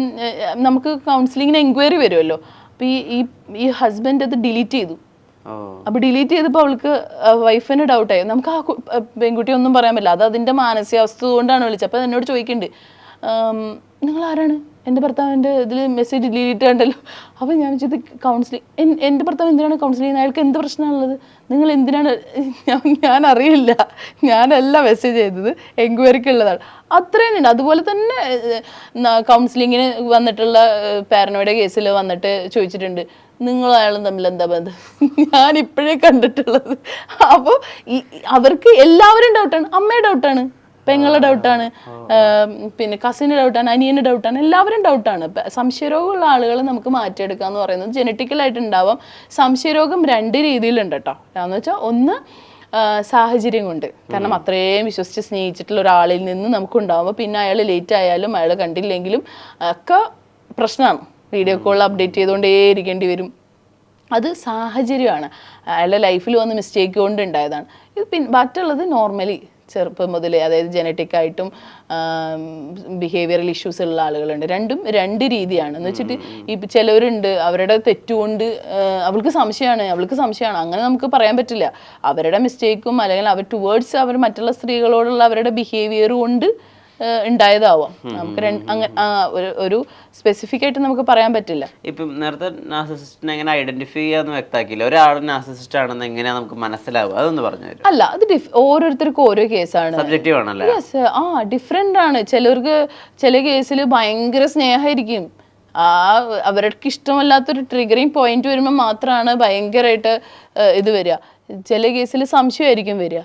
നമുക്ക് കൗൺസിലിങ്ങിന് എൻക്വയറി വരുമല്ലോ. അപ്പം ഈ ഹസ്ബൻഡ് അത് ഡിലീറ്റ് ചെയ്തു. അപ്പൊ ഡിലീറ്റ് ചെയ്തപ്പോൾ അവൾക്ക് വൈഫിന് ഡൗട്ടായി. നമുക്ക് ആ പെൺകുട്ടി ഒന്നും പറയാൻ പറ്റില്ല, അത് അതിന്റെ മാനസികാവസ്ഥ കൊണ്ടാണ് വിളിച്ചത്. അപ്പൊ എന്നോട് ചോദിക്കുന്നുണ്ട്, നിങ്ങൾ ആരാണ്? എൻ്റെ ഭർത്താവിൻ്റെ ഇതിൽ മെസ്സേജ് ഡിലീറ്റ് കണ്ടല്ലോ. അപ്പോൾ ഞാൻ വെച്ചത് കൗൺസിലിംഗ്, എൻ്റെ ഭർത്താവ് എന്തിനാണ് കൗൺസിലിംഗ് ചെയ്യുന്നത്? അയാൾക്ക് എന്ത് പ്രശ്നമാണുള്ളത്? നിങ്ങൾ എന്തിനാണ്? ഞാൻ അറിയില്ല, ഞാനല്ല മെസ്സേജ് ചെയ്തത്, എൻക്വയറിക്ക് ഉള്ളതാണ്. അത്രയും ഉണ്ട്. അതുപോലെ തന്നെ കൗൺസിലിങ്ങിന് വന്നിട്ടുള്ള പാരനോയുടെ കേസിൽ വന്നിട്ട് ചോദിച്ചിട്ടുണ്ട്, നിങ്ങളും അയാളും തമ്മിൽ എന്താ ബന്ധം? ഞാൻ ഇപ്പോഴേ കണ്ടിട്ടുള്ളത്. അപ്പോൾ അവർക്ക് എല്ലാവരും ഡൗട്ടാണ്. അമ്മയെ ഡൗട്ടാണ്, പെങ്ങളെ ഡൗട്ടാണ്, പിന്നെ കസിന് ഡൗട്ടാണ്, അനിയന് ഡൗട്ടാണ്, എല്ലാവരും ഡൗട്ടാണ്. സംശയരോഗമുള്ള ആളുകളെ നമുക്ക് മാറ്റിയെടുക്കുക എന്ന് പറയുന്നത് ജനറ്റിക്കലായിട്ട് ഉണ്ടാവാം. സംശയരോഗം 2 രീതിയിലുണ്ട് കേട്ടോ. എന്ന് വെച്ചാൽ ഒന്ന് സാഹചര്യം കൊണ്ട്, കാരണം അത്രയും വിശ്വസിച്ച് സ്നേഹിച്ചിട്ടുള്ള ഒരാളിൽ നിന്ന് നമുക്ക് ഉണ്ടാകുമ്പോൾ പിന്നെ അയാൾ ലേറ്റ് ആയാലും അയാൾ കണ്ടില്ലെങ്കിലും ഒക്കെ പ്രശ്നമാണ്. വീഡിയോ കോൾ അപ്ഡേറ്റ് ചെയ്തുകൊണ്ടേ ഇരിക്കേണ്ടി വരും. അത് സാഹചര്യമാണ്, അയാളുടെ ലൈഫിൽ വന്ന മിസ്റ്റേക്ക് കൊണ്ട് ഉണ്ടായതാണ്. ഇത് മറ്റുള്ളത് നോർമലി ചെറുപ്പം മുതലേ, അതായത് ജനറ്റിക് ആയിട്ടും ബിഹേവിയറൽ ഇഷ്യൂസ് ഉള്ള ആളുകളുണ്ട്. രണ്ടും 2 രീതിയാണ്. എന്ന് വെച്ചിട്ട് ഈ ചിലവരുണ്ട് അവരുടെ തെറ്റുകൊണ്ട് അവൾക്ക് സംശയമാണ്, അങ്ങനെ നമുക്ക് പറയാൻ പറ്റില്ല. അവരുടെ മിസ്റ്റേക്കും അല്ലെങ്കിൽ അവർ ടുവേർഡ്സ് അവർ മറ്റുള്ള സ്ത്രീകളോടുള്ള അവരുടെ ബിഹേവിയർ കൊണ്ട് ഉണ്ടായതാവാം. നമുക്ക് ഒരു സ്പെസിഫിക് ആയിട്ട് നമുക്ക് പറയാൻ പറ്റില്ല. ഇപ്പം നേരത്തെ നാർസിസിസ്റ്റിനെ എങ്ങനെ ഐഡന്റിഫൈ ചെയ്യാന്ന് വ്യക്തമാക്കില്ല. ഒരാൾ നാർസിസിസ്റ്റ് ആണെന്ന് എങ്ങനെയാ നമുക്ക് മനസ്സിലാവുക? അതൊന്ന് പറഞ്ഞു തരും. അല്ല, അത് ഓരോരുത്തർക്കും ഓരോ കേസാണ്, സബ്ജക്റ്റീവ് ആണല്ലേ? ഡിഫറെന്റ് ആണ്. ചിലർക്ക് ചില കേസിൽ ഭയങ്കര സ്നേഹമായിരിക്കും, അവർക്ക് ഇഷ്ടമല്ലാത്തൊരു ട്രിഗറിങ് പോയിന്റ് വരുമ്പോൾ മാത്രമാണ് ഭയങ്കരമായിട്ട് ഇത് വരിക. ചില കേസിൽ സംശയമായിരിക്കും വരിക.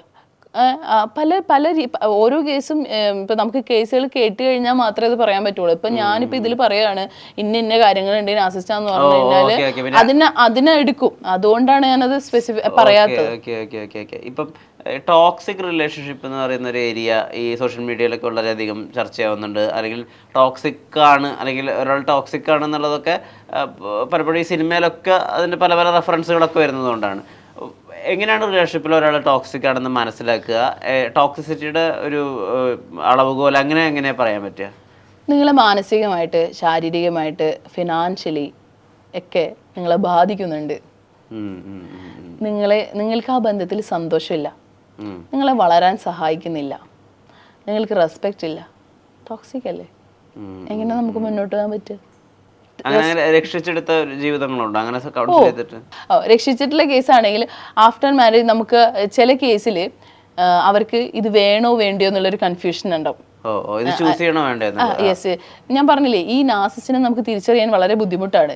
ഓരോ കേസും ഇപ്പൊ നമുക്ക് കേസുകൾ കേട്ട് കഴിഞ്ഞാൽ മാത്രമേ അത് പറയാൻ പറ്റുള്ളൂ. ഇപ്പൊ ഞാനിപ്പോ ഇതിൽ പറയാണ് ഇന്ന കാര്യങ്ങളുണ്ട് നാർസിസ്റ്റ് എന്ന് പറഞ്ഞു കഴിഞ്ഞാല് അതിനെ എടുക്കും. അതുകൊണ്ടാണ് ഞാനത് സ്പെസിഫിക് പറയാത്തത്. ഇപ്പം ടോക്സിക് റിലേഷൻഷിപ്പ് എന്ന് പറയുന്ന ഒരു ഏരിയ ഈ സോഷ്യൽ മീഡിയയിലൊക്കെ വളരെയധികം ചർച്ചയാവുന്നുണ്ട്. അല്ലെങ്കിൽ ടോക്സിക് ആണ്, അല്ലെങ്കിൽ ഒരാൾ ടോക്സിക് ആണെന്നുള്ളതൊക്കെ പലപ്പോഴും ഈ സിനിമയിലൊക്കെ അതിൻ്റെ പല റെഫറൻസുകളൊക്കെ വരുന്നതുകൊണ്ടാണ്. എങ്ങനെയാണ് റിലേഷൻഷിപ്പിൽ ഒരാൾ ടോക്സിക് ആണെന്ന് മനസ്സിലാക്കുക? ടോക്സിസിറ്റിയുടെ ഒരു അളവുകോൽ എങ്ങനെ പറയാൻ പറ്റുക? നിങ്ങളെ മാനസികമായിട്ട്, ശാരീരികമായിട്ട്, ഫിനാൻഷ്യലി ഒക്കെ നിങ്ങളെ ബാധിക്കുന്നുണ്ട്. നിങ്ങൾക്ക് ആ ബന്ധത്തിൽ സന്തോഷമില്ല, നിങ്ങളെ വളരാൻ സഹായിക്കുന്നില്ല, നിങ്ങൾക്ക് റെസ്പെക്റ്റ് ഇല്ല, ടോക്സിക് അല്ലേ? എങ്ങനെ നമുക്ക് മുന്നോട്ട് പോകാൻ പറ്റുക? രക്ഷിച്ചെടുത്ത ജീവിതങ്ങളുണ്ട് അങ്ങനെ രക്ഷിച്ചിട്ടുള്ള കേസാണെങ്കിൽ ആഫ്റ്റർ മാരേജ് നമുക്ക് ചില കേസിൽ അവർക്ക് ഇത് വേണോ വേണ്ടിയോ എന്നുള്ളൊരു കൺഫ്യൂഷൻ ഉണ്ടാവും. യെസ്, ഞാൻ പറഞ്ഞില്ലേ ഈ നാർസിസിനെ നമുക്ക് തിരിച്ചറിയാൻ വളരെ ബുദ്ധിമുട്ടാണ്.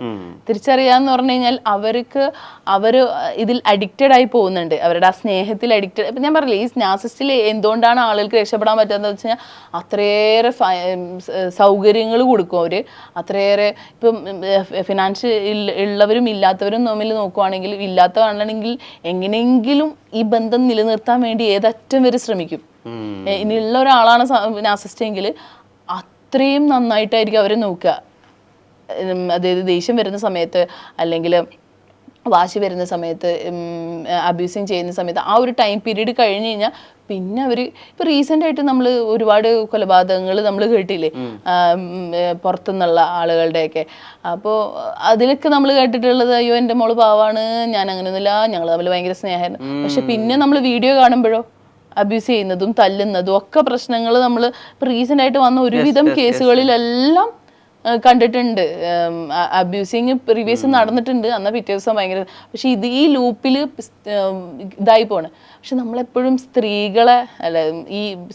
തിരിച്ചറിയാന്ന് പറഞ്ഞു കഴിഞ്ഞാൽ അവർ ഇതിൽ അഡിക്റ്റഡ് ആയി പോകുന്നുണ്ട്, അവരുടെ ആ സ്നേഹത്തിൽ അഡിക്റ്റഡ്. ഇപ്പം ഞാൻ പറഞ്ഞില്ലേ ഈ നാർസിസ്റ്റിൽ എന്തുകൊണ്ടാണ് ആളുകൾക്ക് രക്ഷപ്പെടാൻ പറ്റാത്തതെന്ന് വെച്ച് കഴിഞ്ഞാൽ അത്രയേറെ സൗകര്യങ്ങൾ കൊടുക്കും അവർ, അത്രയേറെ. ഇപ്പം ഫിനാൻഷ്യൽ ഉള്ളവരും ഇല്ലാത്തവരും തമ്മിൽ നോക്കുവാണെങ്കിൽ, ഇല്ലാത്തതാണെങ്കിൽ എങ്ങനെയെങ്കിലും ഈ ബന്ധം നിലനിർത്താൻ വേണ്ടി ഏതറ്റം വരെ ശ്രമിക്കും. ഇനിയുള്ള ഒരാളാണ് നാർസിസ്റ്റ് എങ്കിൽ അത്രയും നന്നായിട്ടായിരിക്കും അവരെ നോക്കുക. അതായത് ദേഷ്യം വരുന്ന സമയത്ത് അല്ലെങ്കിൽ വാശി വരുന്ന സമയത്ത്, അബ്യൂസിങ് ചെയ്യുന്ന സമയത്ത്, ആ ഒരു ടൈം പീരീഡ് കഴിഞ്ഞ് കഴിഞ്ഞാൽ പിന്നെ അവർ ഇപ്പം റീസെൻ്റ് ആയിട്ട് നമ്മൾ ഒരുപാട് കൊലപാതകങ്ങൾ നമ്മൾ കേട്ടില്ലേ പുറത്തുനിന്നുള്ള ആളുകളുടെയൊക്കെ. അപ്പോൾ അതിലൊക്കെ നമ്മൾ കേട്ടിട്ടുള്ളത് അയ്യോ എൻ്റെ മോള് പാവാണ്, ഞാൻ അങ്ങനെയൊന്നുമില്ല, ഞങ്ങൾ തമ്മിൽ ഭയങ്കര സ്നേഹമായിരുന്നു. പക്ഷെ പിന്നെ നമ്മൾ വീഡിയോ കാണുമ്പോഴോ അബ്യൂസ് ചെയ്യുന്നതും തല്ലുന്നതും ഒക്കെ പ്രശ്നങ്ങൾ നമ്മൾ റീസെൻ്റ് ആയിട്ട് വന്ന ഒരുവിധം കേസുകളിലെല്ലാം കണ്ടിട്ടുണ്ട്. അബ്യൂസിങ് പ്രീവിയസ് നടന്നിട്ടുണ്ട്, എന്നാൽ പിറ്റേ ദിവസം ഭയങ്കര. പക്ഷെ ഈ ലൂപ്പിൽ ഇതായി പോണ്. പക്ഷെ നമ്മളെപ്പോഴും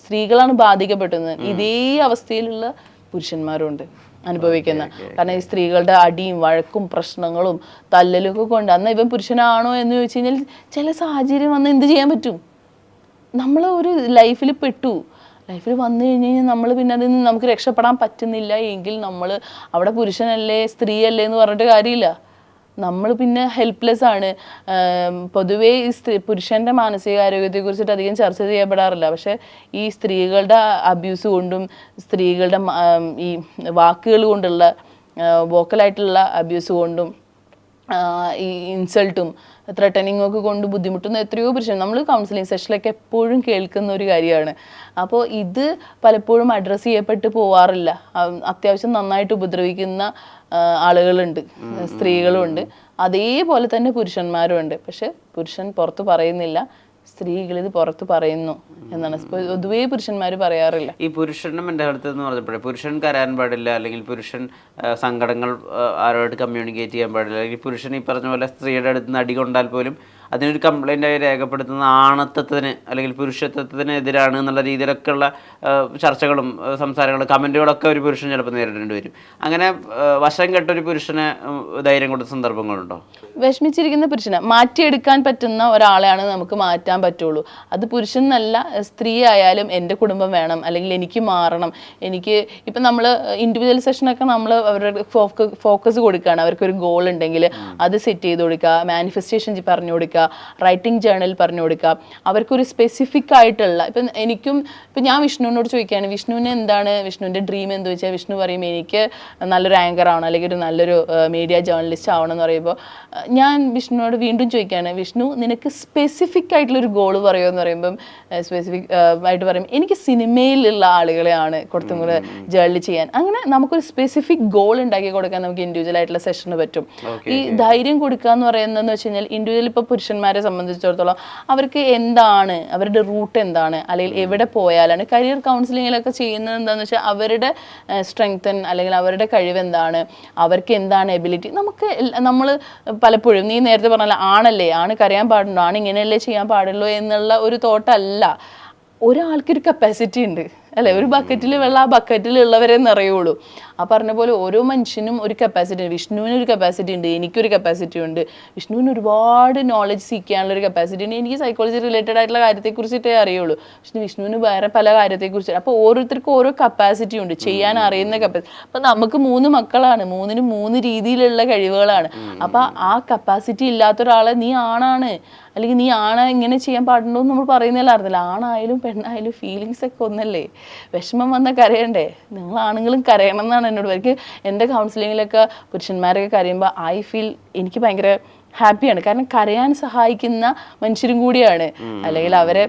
സ്ത്രീകളാണ് ബാധിക്കപ്പെടുന്നത്. ഇതേ അവസ്ഥയിലുള്ള പുരുഷന്മാരുണ്ട്. അനുഭവിക്കുന്ന. കാരണം ഈ സ്ത്രീകളുടെ അടിയും വഴക്കും പ്രശ്നങ്ങളും തല്ലലും ഒക്കെ കൊണ്ട് അന്ന് ഇവൻ പുരുഷനാണോ എന്ന് ചോദിച്ചു കഴിഞ്ഞാൽ ചില സാഹചര്യം വന്ന് എന്ത് ചെയ്യാൻ പറ്റും? നമ്മൾ ഒരു ലൈഫിൽ പെട്ടു, ലൈഫിൽ വന്നു കഴിഞ്ഞ് കഴിഞ്ഞാൽ നമ്മൾ പിന്നെ അതിൽ നിന്ന് നമുക്ക് രക്ഷപ്പെടാൻ പറ്റുന്നില്ല എങ്കിൽ നമ്മൾ അവിടെ പുരുഷനല്ലേ സ്ത്രീയല്ലേ എന്ന് പറഞ്ഞിട്ട് കാര്യമില്ല, നമ്മൾ പിന്നെ ഹെൽപ്ലെസ് ആണ്. പൊതുവേ ഈ പുരുഷൻ്റെ മാനസികാരോഗ്യത്തെക്കുറിച്ചിട്ട് അധികം ചർച്ച ചെയ്യപ്പെടാറില്ല. പക്ഷേ ഈ സ്ത്രീകളുടെ അബ്യൂസ് കൊണ്ടും സ്ത്രീകളുടെ ഈ വാക്കുകൾ കൊണ്ടുള്ള വോക്കലായിട്ടുള്ള അബ്യൂസ് കൊണ്ടും ഈ ഇൻസൾട്ടും ത്രെട്ടനിങ്ങും ഒക്കെ കൊണ്ട് ബുദ്ധിമുട്ടുന്ന എത്രയോ പുരുഷൻ നമ്മൾ കൗൺസിലിംഗ് സെഷനിലൊക്കെ എപ്പോഴും കേൾക്കുന്ന ഒരു കാര്യമാണ്. അപ്പോൾ ഇത് പലപ്പോഴും അഡ്രസ്സ് ചെയ്യപ്പെട്ട് പോവാറില്ല. അത്യാവശ്യം നന്നായിട്ട് ഉപദ്രവിക്കുന്ന ആളുകളുണ്ട്, സ്ത്രീകളും ഉണ്ട്, അതേപോലെ തന്നെ പുരുഷന്മാരും ഉണ്ട്. പക്ഷെ പുരുഷൻ പുറത്ത് പറയുന്നില്ല, സ്ത്രീകൾ ഇത് പുറത്ത് പറയുന്നു എന്നാണ് പൊതുവേ പുരുഷന്മാർ പറയാറില്ല. ഈ പുരുഷന്റെ മെന്റാലിറ്റി എന്ന് പറഞ്ഞപ്പോഴേ പുരുഷൻ കരയാൻ പാടില്ല, അല്ലെങ്കിൽ പുരുഷൻ സങ്കടങ്ങൾ ആരോട് കമ്മ്യൂണിക്കേറ്റ് ചെയ്യാൻ പാടില്ല, അല്ലെങ്കിൽ പുരുഷൻ ഈ പറഞ്ഞ പോലെ സ്ത്രീയുടെ അടുത്ത് നിന്ന് അടി കൊണ്ടാൽ പോലും അതിനൊരു കംപ്ലൈൻ്റ് ആയി രേഖപ്പെടുത്തുന്ന ആണത്വത്തിന് അല്ലെങ്കിൽ പുരുഷത്വത്തിന് എതിരാണ് എന്നുള്ള രീതിയിലൊക്കെയുള്ള ചർച്ചകളും സംസാരങ്ങളും കമൻറ്റുകളൊക്കെ ഒരു പുരുഷൻ ചിലപ്പോൾ നേരിടേണ്ടി വരും. അങ്ങനെ വശം കെട്ടൊരു പുരുഷനെ ധൈര്യം കൊടുത്ത സന്ദർഭങ്ങളുണ്ടോ? വിഷമിച്ചിരിക്കുന്ന പുരുഷനെ മാറ്റിയെടുക്കാൻ പറ്റുന്ന ഒരാളെയാണ് നമുക്ക് മാറ്റാൻ പറ്റുള്ളൂ. അത് പുരുഷൻ എന്നല്ല, സ്ത്രീ ആയാലും എൻ്റെ കുടുംബം വേണം, അല്ലെങ്കിൽ എനിക്ക് മാറണം, എനിക്ക് ഇപ്പം നമ്മൾ ഇൻഡിവിജ്വൽ സെഷനൊക്കെ നമ്മൾ അവരുടെ ഫോക്കസ് കൊടുക്കുകയാണ്. അവർക്കൊരു ഗോൾ ഉണ്ടെങ്കിൽ അത് സെറ്റ് ചെയ്ത് കൊടുക്കുക, മാനിഫെസ്റ്റേഷൻ പറഞ്ഞു കൊടുക്കുക, റൈറ്റിംഗ് ജേർണൽ പറഞ്ഞു കൊടുക്കുക. അവർക്കൊരു സ്പെസിഫിക് ആയിട്ടുള്ള ഇപ്പം ഞാൻ വിഷ്ണുവിനോട് ചോദിക്കുകയാണ് വിഷ്ണുവിന് എന്താണ്, വിഷ്ണുവിൻ്റെ ഡ്രീം എന്ന് ചോദിച്ചാൽ വിഷ്ണു പറയും എനിക്ക് നല്ലൊരു ആങ്കർ ആവണം, അല്ലെങ്കിൽ ഒരു നല്ലൊരു മീഡിയ ജേർണലിസ്റ്റ് ആവണം എന്ന് പറയുമ്പോൾ ഞാൻ വിഷ്ണുവിനോട് വീണ്ടും ചോദിക്കുകയാണ് വിഷ്ണു നിനക്ക് സ്പെസിഫിക് ആയിട്ടുള്ളൊരു ഗോള് പറയുമോ എന്ന് പറയുമ്പം സ്പെസിഫിക് ആയിട്ട് പറയും എനിക്ക് സിനിമയിലുള്ള ആളുകളെയാണ് കുറച്ചും കൂടെ ജേർണൽ ചെയ്യാൻ. അങ്ങനെ നമുക്കൊരു സ്പെസിഫിക് ഗോൾ ഉണ്ടാക്കി കൊടുക്കാൻ നമുക്ക് ഇൻഡിവിജ്വൽ ആയിട്ടുള്ള സെഷന് പറ്റും. ഈ ധൈര്യം കൊടുക്കുക എന്ന് പറയുന്നതെന്ന് വെച്ച് കഴിഞ്ഞാൽ ഇൻഡിവിജ്വൽ ഇപ്പോൾ പുരുഷന്മാരെ സംബന്ധിച്ചിടത്തോളം അവർക്ക് എന്താണ് അവരുടെ റൂട്ട് എന്താണ്, അല്ലെങ്കിൽ എവിടെ പോയാലാണ് കരിയർ കൗൺസിലിങ്ങിലൊക്കെ ചെയ്യുന്നത് എന്താണെന്ന് വെച്ചാൽ അവരുടെ സ്ട്രെങ്തൻ അല്ലെങ്കിൽ അവരുടെ കഴിവ് എന്താണ്, അവർക്ക് എന്താണ് എബിലിറ്റി. നമ്മൾ പലപ്പോഴും നീ നേരത്തെ പറഞ്ഞാൽ ആണല്ലേ, ആണ് കരയാൻ പാടുണ്ടോ, ആണ് ഇങ്ങനെയല്ലേ ചെയ്യാൻ പാടുള്ളൂ എന്നുള്ള ഒരു തോട്ടല്ല. ഒരാൾക്കൊരു കപ്പാസിറ്റി ഉണ്ട് അല്ലേ, ഒരു ബക്കറ്റിൽ വെള്ളം ആ ബക്കറ്റിലുള്ളവരെ നിറയുള്ളൂ. ആ പറഞ്ഞ പോലെ ഓരോ മനുഷ്യനും ഒരു കപ്പാസിറ്റി ഉണ്ട്. വിഷ്ണുവിന് ഒരു കപ്പാസിറ്റി ഉണ്ട്, എനിക്കൊരു കപ്പാസിറ്റി ഉണ്ട്, വിഷ്ണുവിന് ഒരുപാട് നോളജ് സീക്കാനുള്ള ഒരു കപ്പാസിറ്റി ഉണ്ട്. എനിക്ക് സൈക്കോളജി റിലേറ്റഡ് ആയിട്ടുള്ള കാര്യത്തെക്കുറിച്ചിട്ടേ അറിയുള്ളൂ, പക്ഷെ വിഷ്ണുവിന് വേറെ പല കാര്യത്തെക്കുറിച്ച്. അപ്പോൾ ഓരോരുത്തർക്കും ഓരോ കപ്പാസിറ്റി ഉണ്ട്, ചെയ്യാൻ അറിയുന്ന കപ്പാസിറ്റി. അപ്പം നമുക്ക് 3 മക്കളാണ്, 3നും 3 രീതിയിലുള്ള കഴിവുകളാണ്. അപ്പം ആ കപ്പാസിറ്റി ഇല്ലാത്ത ഒരാളെ നീ ആണാണ് അല്ലെങ്കിൽ നീ ആണ് ഇങ്ങനെ ചെയ്യാൻ പാടുണ്ടോ എന്ന് നമ്മൾ പറയുന്നതല്ല അറിഞ്ഞില്ല. ആണായാലും പെണ്ണായാലും ഫീലിങ്സ് ഒക്കെ ഒന്നല്ലേ, വിഷമം വന്ന കരയണ്ടേ, നിങ്ങൾ ആണുങ്ങളും കരയണം എന്നാണ് എന്നോട് എനിക്ക് എൻ്റെ കൗൺസിലിങ്ങിലൊക്കെ പുരുഷന്മാരൊക്കെ കരയുമ്പോൾ ഐ ഫീൽ എനിക്ക് ഭയങ്കര ഹാപ്പിയാണ്. കാരണം കരയാൻ സഹായിക്കുന്ന മനുഷ്യരും കൂടിയാണ്, അല്ലെങ്കിൽ അവരെ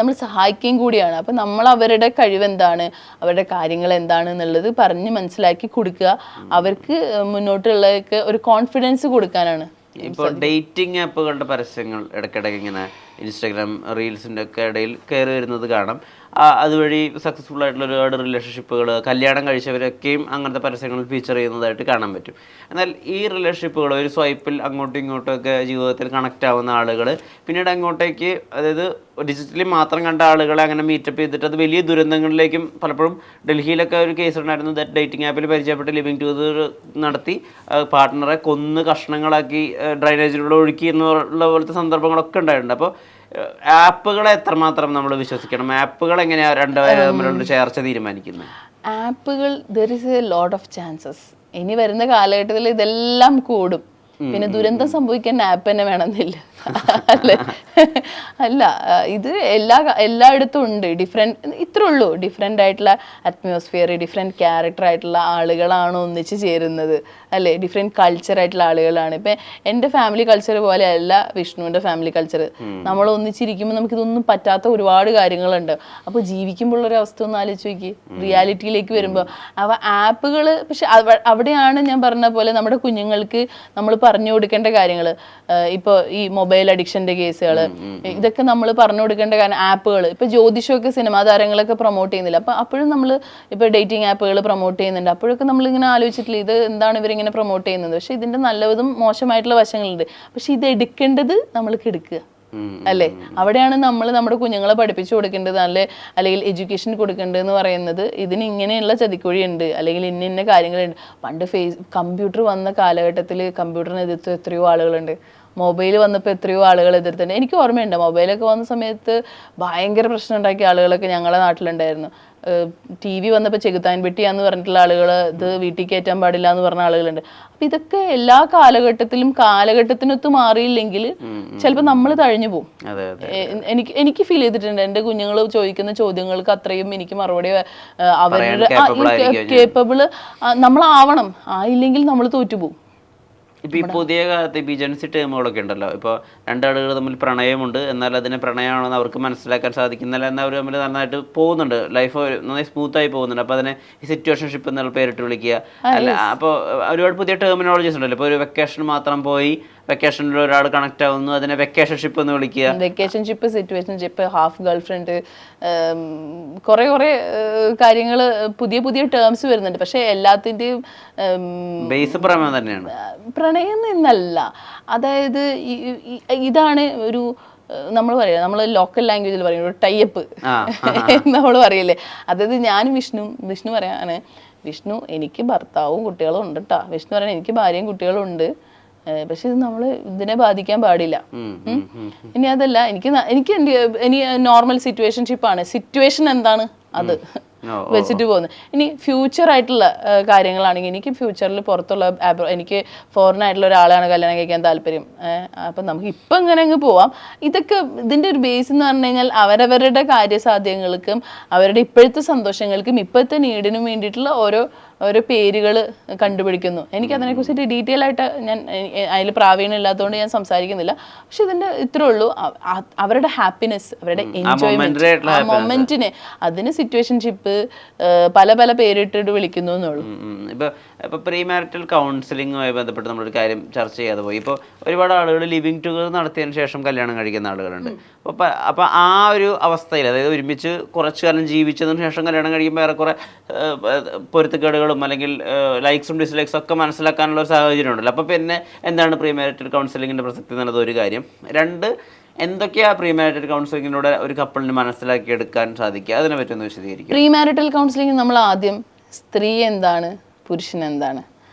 നമ്മൾ സഹായിക്കുകയും കൂടിയാണ്. അപ്പം നമ്മൾ അവരുടെ കഴിവെന്താണ്, അവരുടെ കാര്യങ്ങൾ എന്താണ് എന്നുള്ളത് പറഞ്ഞ് മനസ്സിലാക്കി കൊടുക്കുക, അവർക്ക് മുന്നോട്ടുള്ളതൊക്കെ ഒരു കോൺഫിഡൻസ് കൊടുക്കാനാണ്. ഇപ്പോൾ ഡേറ്റിംഗ് ആപ്പുകളുടെ പരസ്യങ്ങൾ ഇടയ്ക്കിടയ്ക്ക് ഇങ്ങനെ ഇൻസ്റ്റാഗ്രാം റീൽസിൻ്റെ ഒക്കെ ഇടയിൽ കയറി വരുന്നത് കാണാം. അതുവഴി സക്സസ്ഫുൾ ആയിട്ടുള്ള ഒരുപാട് റിലേഷൻഷിപ്പുകൾ, കല്യാണം കഴിച്ചവരൊക്കെയും അങ്ങനത്തെ പരസ്യങ്ങളിൽ ഫീച്ചർ ചെയ്യുന്നതായിട്ട് കാണാൻ പറ്റും. എന്നാൽ ഈ റിലേഷൻഷിപ്പുകൾ ഒരു സ്വൈപ്പിൽ അങ്ങോട്ടും ഇങ്ങോട്ടും ഒക്കെ ജീവിതത്തിൽ കണക്റ്റ് ആവുന്ന ആളുകൾ പിന്നീട് അങ്ങോട്ടേക്ക്, അതായത് ഡിജിറ്റലി മാത്രം കണ്ട ആളുകളെ അങ്ങനെ മീറ്റപ്പ് ചെയ്തിട്ട് അത് വലിയ ദുരന്തങ്ങളിലേക്കും, പലപ്പോഴും ഡൽഹിയിലൊക്കെ ഒരു കേസ് ഉണ്ടായിരുന്നു, ഡേറ്റിംഗ് ആപ്പിൽ പരിചയപ്പെട്ട് ലിവിങ് ടൂർ നടത്തി പാർട്ട്ണറെ കൊന്ന് കഷ്ണങ്ങളാക്കി ഡ്രൈനേജിലൂടെ ഒഴുക്കി എന്നുള്ള പോലത്തെ സന്ദർഭങ്ങളൊക്കെ ഉണ്ടായിട്ടുണ്ട്. അപ്പോൾ ആപ്പുകളെ എത്രമാത്രം നമ്മൾ വിശ്വസിക്കണം? ആപ്പുകൾ എങ്ങനെയാണ് രണ്ടുപേരും തമ്മിലുള്ള ചേർച്ച തീരുമാനിക്കുന്നത്? ആപ്പുകൾ there is a lot of chances. ഇനി വരുന്ന കാലഘട്ടത്തിൽ ഇതെല്ലാം കൂടും. പിന്നെ ദുരന്തം സംഭവിക്കാൻ ആപ്പ് തന്നെ വേണമെന്നില്ല അല്ലേ? അല്ല, ഇത് എല്ലായിടത്തും ഉണ്ട്. ഇത്രേ ഉള്ളൂ, ഡിഫറെൻ്റ് ആയിട്ടുള്ള അറ്റ്മോസ്ഫിയർ, ഡിഫറെൻറ്റ് ക്യാരക്ടർ ആയിട്ടുള്ള ആളുകളാണ് ഒന്നിച്ച് ചേരുന്നത് അല്ലേ, ഡിഫറെൻറ്റ് കൾച്ചർ ആയിട്ടുള്ള ആളുകളാണ്. ഇപ്പം എൻ്റെ ഫാമിലി കൾച്ചർ പോലെ അല്ല വിഷ്ണുവിൻ്റെ ഫാമിലി കൾച്ചർ. നമ്മൾ ഒന്നിച്ചിരിക്കുമ്പോൾ നമുക്കിതൊന്നും പറ്റാത്ത ഒരുപാട് കാര്യങ്ങളുണ്ട്. അപ്പോൾ ജീവിക്കുമ്പോഴുള്ളൊരു അവസ്ഥ ഒന്ന് ആലോചിച്ച് നോക്കി, റിയാലിറ്റിയിലേക്ക് വരുമ്പോൾ. അവ ആപ്പുകൾ, പക്ഷെ അവിടെയാണ് ഞാൻ പറഞ്ഞ പോലെ നമ്മുടെ കുഞ്ഞുങ്ങൾക്ക് നമ്മൾ പറഞ്ഞു കൊടുക്കേണ്ട കാര്യങ്ങൾ. ഇപ്പോൾ ഈ മൊബൈൽ അഡിക്ഷൻ്റെ കേസുകൾ, ഇതൊക്കെ നമ്മൾ പറഞ്ഞു കൊടുക്കേണ്ട കാര്യം. ആപ്പുകൾ ഇപ്പോൾ ജ്യോതിഷമൊക്കെ സിനിമാ താരങ്ങളൊക്കെ പ്രൊമോട്ട് ചെയ്യുന്നില്ല, അപ്പോൾ അപ്പോഴും നമ്മൾ ഇപ്പോൾ ഡേറ്റിംഗ് ആപ്പുകൾ പ്രൊമോട്ട് ചെയ്യുന്നുണ്ട്. അപ്പോഴൊക്കെ നമ്മളിങ്ങനെ ആലോചിച്ചിട്ടില്ല ഇത് എന്താണ് ഇവരിങ്ങനെ പ്രൊമോട്ട് ചെയ്യുന്നത്. പക്ഷേ ഇതിൻ്റെ നല്ലതും മോശമായിട്ടുള്ള വശങ്ങളുണ്ട്. പക്ഷേ ഇത് എടുക്കേണ്ടത് നമ്മൾക്ക് എടുക്കുക. അല്ലേ? അവിടെയാണ് നമ്മൾ നമ്മുടെ കുഞ്ഞുങ്ങളെ പഠിപ്പിച്ചു കൊടുക്കേണ്ടത്, അല്ലെങ്കിൽ എഡ്യൂക്കേഷൻ കൊടുക്കേണ്ടതെന്ന് പറയുന്നത്. ഇതിന് ഇങ്ങനെയുള്ള ചതിക്കുഴി ഉണ്ട്, അല്ലെങ്കിൽ ഇന്ന കാര്യങ്ങളുണ്ട്. പണ്ട് കമ്പ്യൂട്ടർ വന്ന കാലഘട്ടത്തിൽ കമ്പ്യൂട്ടറിനെ എതിർത്ത് എത്രയോ ആളുകളുണ്ട്. മൊബൈൽ വന്നപ്പോൾ എത്രയോ ആളുകൾ എതിർത്തിട്ടുണ്ട്. എനിക്ക് ഓർമ്മയുണ്ട്, മൊബൈലൊക്കെ വന്ന സമയത്ത് ഭയങ്കര പ്രശ്നം ഉണ്ടാക്കിയ ആളുകളൊക്കെ ഞങ്ങളുടെ നാട്ടിലുണ്ടായിരുന്നു. TV വന്നപ്പോൾ ചെകുത്താൻ പെട്ടിയാന്ന് പറഞ്ഞിട്ടുള്ള ആളുകൾ, ഇത് വീട്ടിൽ കയറ്റാൻ പാടില്ല എന്ന് പറഞ്ഞ ആളുകളുണ്ട്. അപ്പം ഇതൊക്കെ എല്ലാ കാലഘട്ടത്തിലും കാലഘട്ടത്തിനൊത്ത് മാറിയില്ലെങ്കിൽ ചിലപ്പോൾ നമ്മൾ തഴഞ്ഞു പോകും. എനിക്ക് ഫീൽ ചെയ്തിട്ടുണ്ട്, എൻ്റെ കുഞ്ഞുങ്ങൾ ചോദിക്കുന്ന ചോദ്യങ്ങൾക്ക് അത്രയും എനിക്ക് മറുപടി അവരുടെ കേപ്പബിള് നമ്മളാവണം. ആയില്ലെങ്കിൽ നമ്മൾ തോറ്റുപോകും. ഇപ്പം ഈ പുതിയ കാലത്ത് ബിജൻസി ടേമുകളൊക്കെ ഉണ്ടല്ലോ. ഇപ്പോൾ രണ്ടാളുകൾ തമ്മിൽ പ്രണയമുണ്ട്, എന്നാൽ അതിനെ പ്രണയമാണെന്ന് അവർക്ക് മനസ്സിലാക്കാൻ സാധിക്കുന്നില്ല, എന്നാൽ അവർ തമ്മിൽ നന്നായിട്ട് പോകുന്നുണ്ട്, ലൈഫ് നന്നായി സ്മൂത്തായി പോകുന്നുണ്ട്. അപ്പോൾ അതിനെ ഈ സിറ്റുവേഷൻഷിപ്പ് എന്നുള്ള പേരിട്ട് വിളിക്കുക. അല്ല, അപ്പോൾ ഒരുപാട് പുതിയ ടെർമിനോളജീസ് ഉണ്ടല്ലോ. ഇപ്പോൾ ഒരു വെക്കേഷൻ മാത്രം പോയി വെക്കേഷനിൽ ഒരാൾ കണക്ട് ആവുന്നു, അതിനെ വെക്കേഷൻഷിപ്പ് എന്ന് വിളിക്കുക. വെക്കേഷൻഷിപ്പ്, സിറ്റുവേഷൻഷിപ്പ്, ഹാഫ് ഗേൾ ഫ്രണ്ട്, കുറെ കാര്യങ്ങൾ, പുതിയ പുതിയ ടേംസ് വരുന്നുണ്ട്. പക്ഷെ എല്ലാത്തിൻ്റെയും ബേസ് പ്രണയം തന്നെയാണ്. പ്രണയം എന്നല്ല, അതായത് ഇതാണ് ഒരു നമ്മൾ പറയാം, നമ്മൾ ലോക്കൽ ലാംഗ്വേജിൽ പറയും ഒരു ടൈപ്പ് നമ്മൾ പറയില്ലേ. അതായത് ഞാനും വിഷ്ണു പറയാണ്, വിഷ്ണു എനിക്ക് ഭർത്താവും കുട്ടികളും ഉണ്ട് കേട്ടോ, വിഷ്ണു പറയാൻ എനിക്ക് ഭാര്യയും കുട്ടികളും ഉണ്ട്, പക്ഷെ ഇത് നമ്മൾ ഇതിനെ ബാധിക്കാൻ പാടില്ല. ഇനി അതല്ല, എനിക്ക് നോർമൽ സിറ്റുവേഷൻഷിപ്പാണ്, സിറ്റുവേഷൻ എന്താണ് അത് വെച്ചിട്ട് പോകുന്നത്. ഇനി ഫ്യൂച്ചർ ആയിട്ടുള്ള കാര്യങ്ങളാണെങ്കിൽ എനിക്ക് ഫ്യൂച്ചറിൽ പുറത്തുള്ള എനിക്ക് ഫോറിൻ ആയിട്ടുള്ള ഒരാളെയാണ് കല്യാണം കഴിക്കാൻ താല്പര്യം. അപ്പം നമുക്ക് ഇപ്പം ഇങ്ങനെ അങ്ങ് പോവാം. ഇതിൻ്റെ ഒരു ബേസ് എന്ന് പറഞ്ഞു കഴിഞ്ഞാൽ അവരവരുടെ കാര്യസാധ്യങ്ങൾക്കും അവരുടെ ഇപ്പോഴത്തെ സന്തോഷങ്ങൾക്കും ഇപ്പോഴത്തെ നീഡിനും വേണ്ടിയിട്ടുള്ള ഓരോ പേരുകൾ കണ്ടുപിടിക്കുന്നു. എനിക്ക് അതിനെക്കുറിച്ചിട്ട് ഡീറ്റെയിൽ ആയിട്ട് ഞാൻ അതിൽ പ്രാവീണ്യം ഇല്ലാത്തതുകൊണ്ട് ഞാൻ സംസാരിക്കുന്നില്ല. പക്ഷെ ഇതിൻ്റെ ഇത്രേ ഉള്ളൂ, അവരുടെ ഹാപ്പിനെസ്, അവരുടെ എൻജോയ്മെന്റ്, ആ മൊമെന്റിനെ, അതിന് സിറ്റുവേഷൻഷിപ്പ് പല പല പേരിട്ടിട്ട് വിളിക്കുന്നു എന്നുള്ളൂ. ഇപ്പോൾ പ്രീ മാരിറ്റൽ കൗൺസിലിങ്ങുമായി ബന്ധപ്പെട്ട് നമ്മളൊരു കാര്യം ചർച്ച ചെയ്യാതെ പോയി. ഇപ്പോൾ ഒരുപാട് ആളുകൾ ലിവിങ് ടുഗദർ നടത്തിയതിന് ശേഷം കല്യാണം കഴിക്കുന്ന ആളുകളുണ്ട്. അപ്പോൾ ആ ഒരു അവസ്ഥയിൽ, അതായത് ഒരുമിച്ച് കുറച്ചു കാലം ജീവിച്ചതിന് ശേഷം കല്യാണം കഴിക്കുമ്പോൾ ഏറെക്കുറെ പൊരുത്തക്കേടുകളും അല്ലെങ്കിൽ ലൈക്സും ഡിസ്ലൈക്സും ഒക്കെ മനസ്സിലാക്കാനുള്ള ഒരു സാഹചര്യം ഉണ്ടല്ലോ. അപ്പോൾ പിന്നെ എന്താണ് പ്രീ മാരിറ്റൽ കൗൺസിലിങ്ങിൻ്റെ പ്രസക്തി എന്നുള്ളത് ഒരു കാര്യം. രണ്ട്, എന്തൊക്കെയാ പ്രീ മാരിറ്റൽ കൗൺസിലിങ്ങിലൂടെ ഒരു കപ്പിളിന് മനസ്സിലാക്കിയെടുക്കാൻ സാധിക്കുക, അതിനെ പറ്റി വിശദീകരിക്കും. പ്രീ മാരിറ്റൽ കൗൺസിലിംഗ് നമ്മൾ ആദ്യം സ്ത്രീ എന്താണ്, പുരുഷൻ എന്താണ്,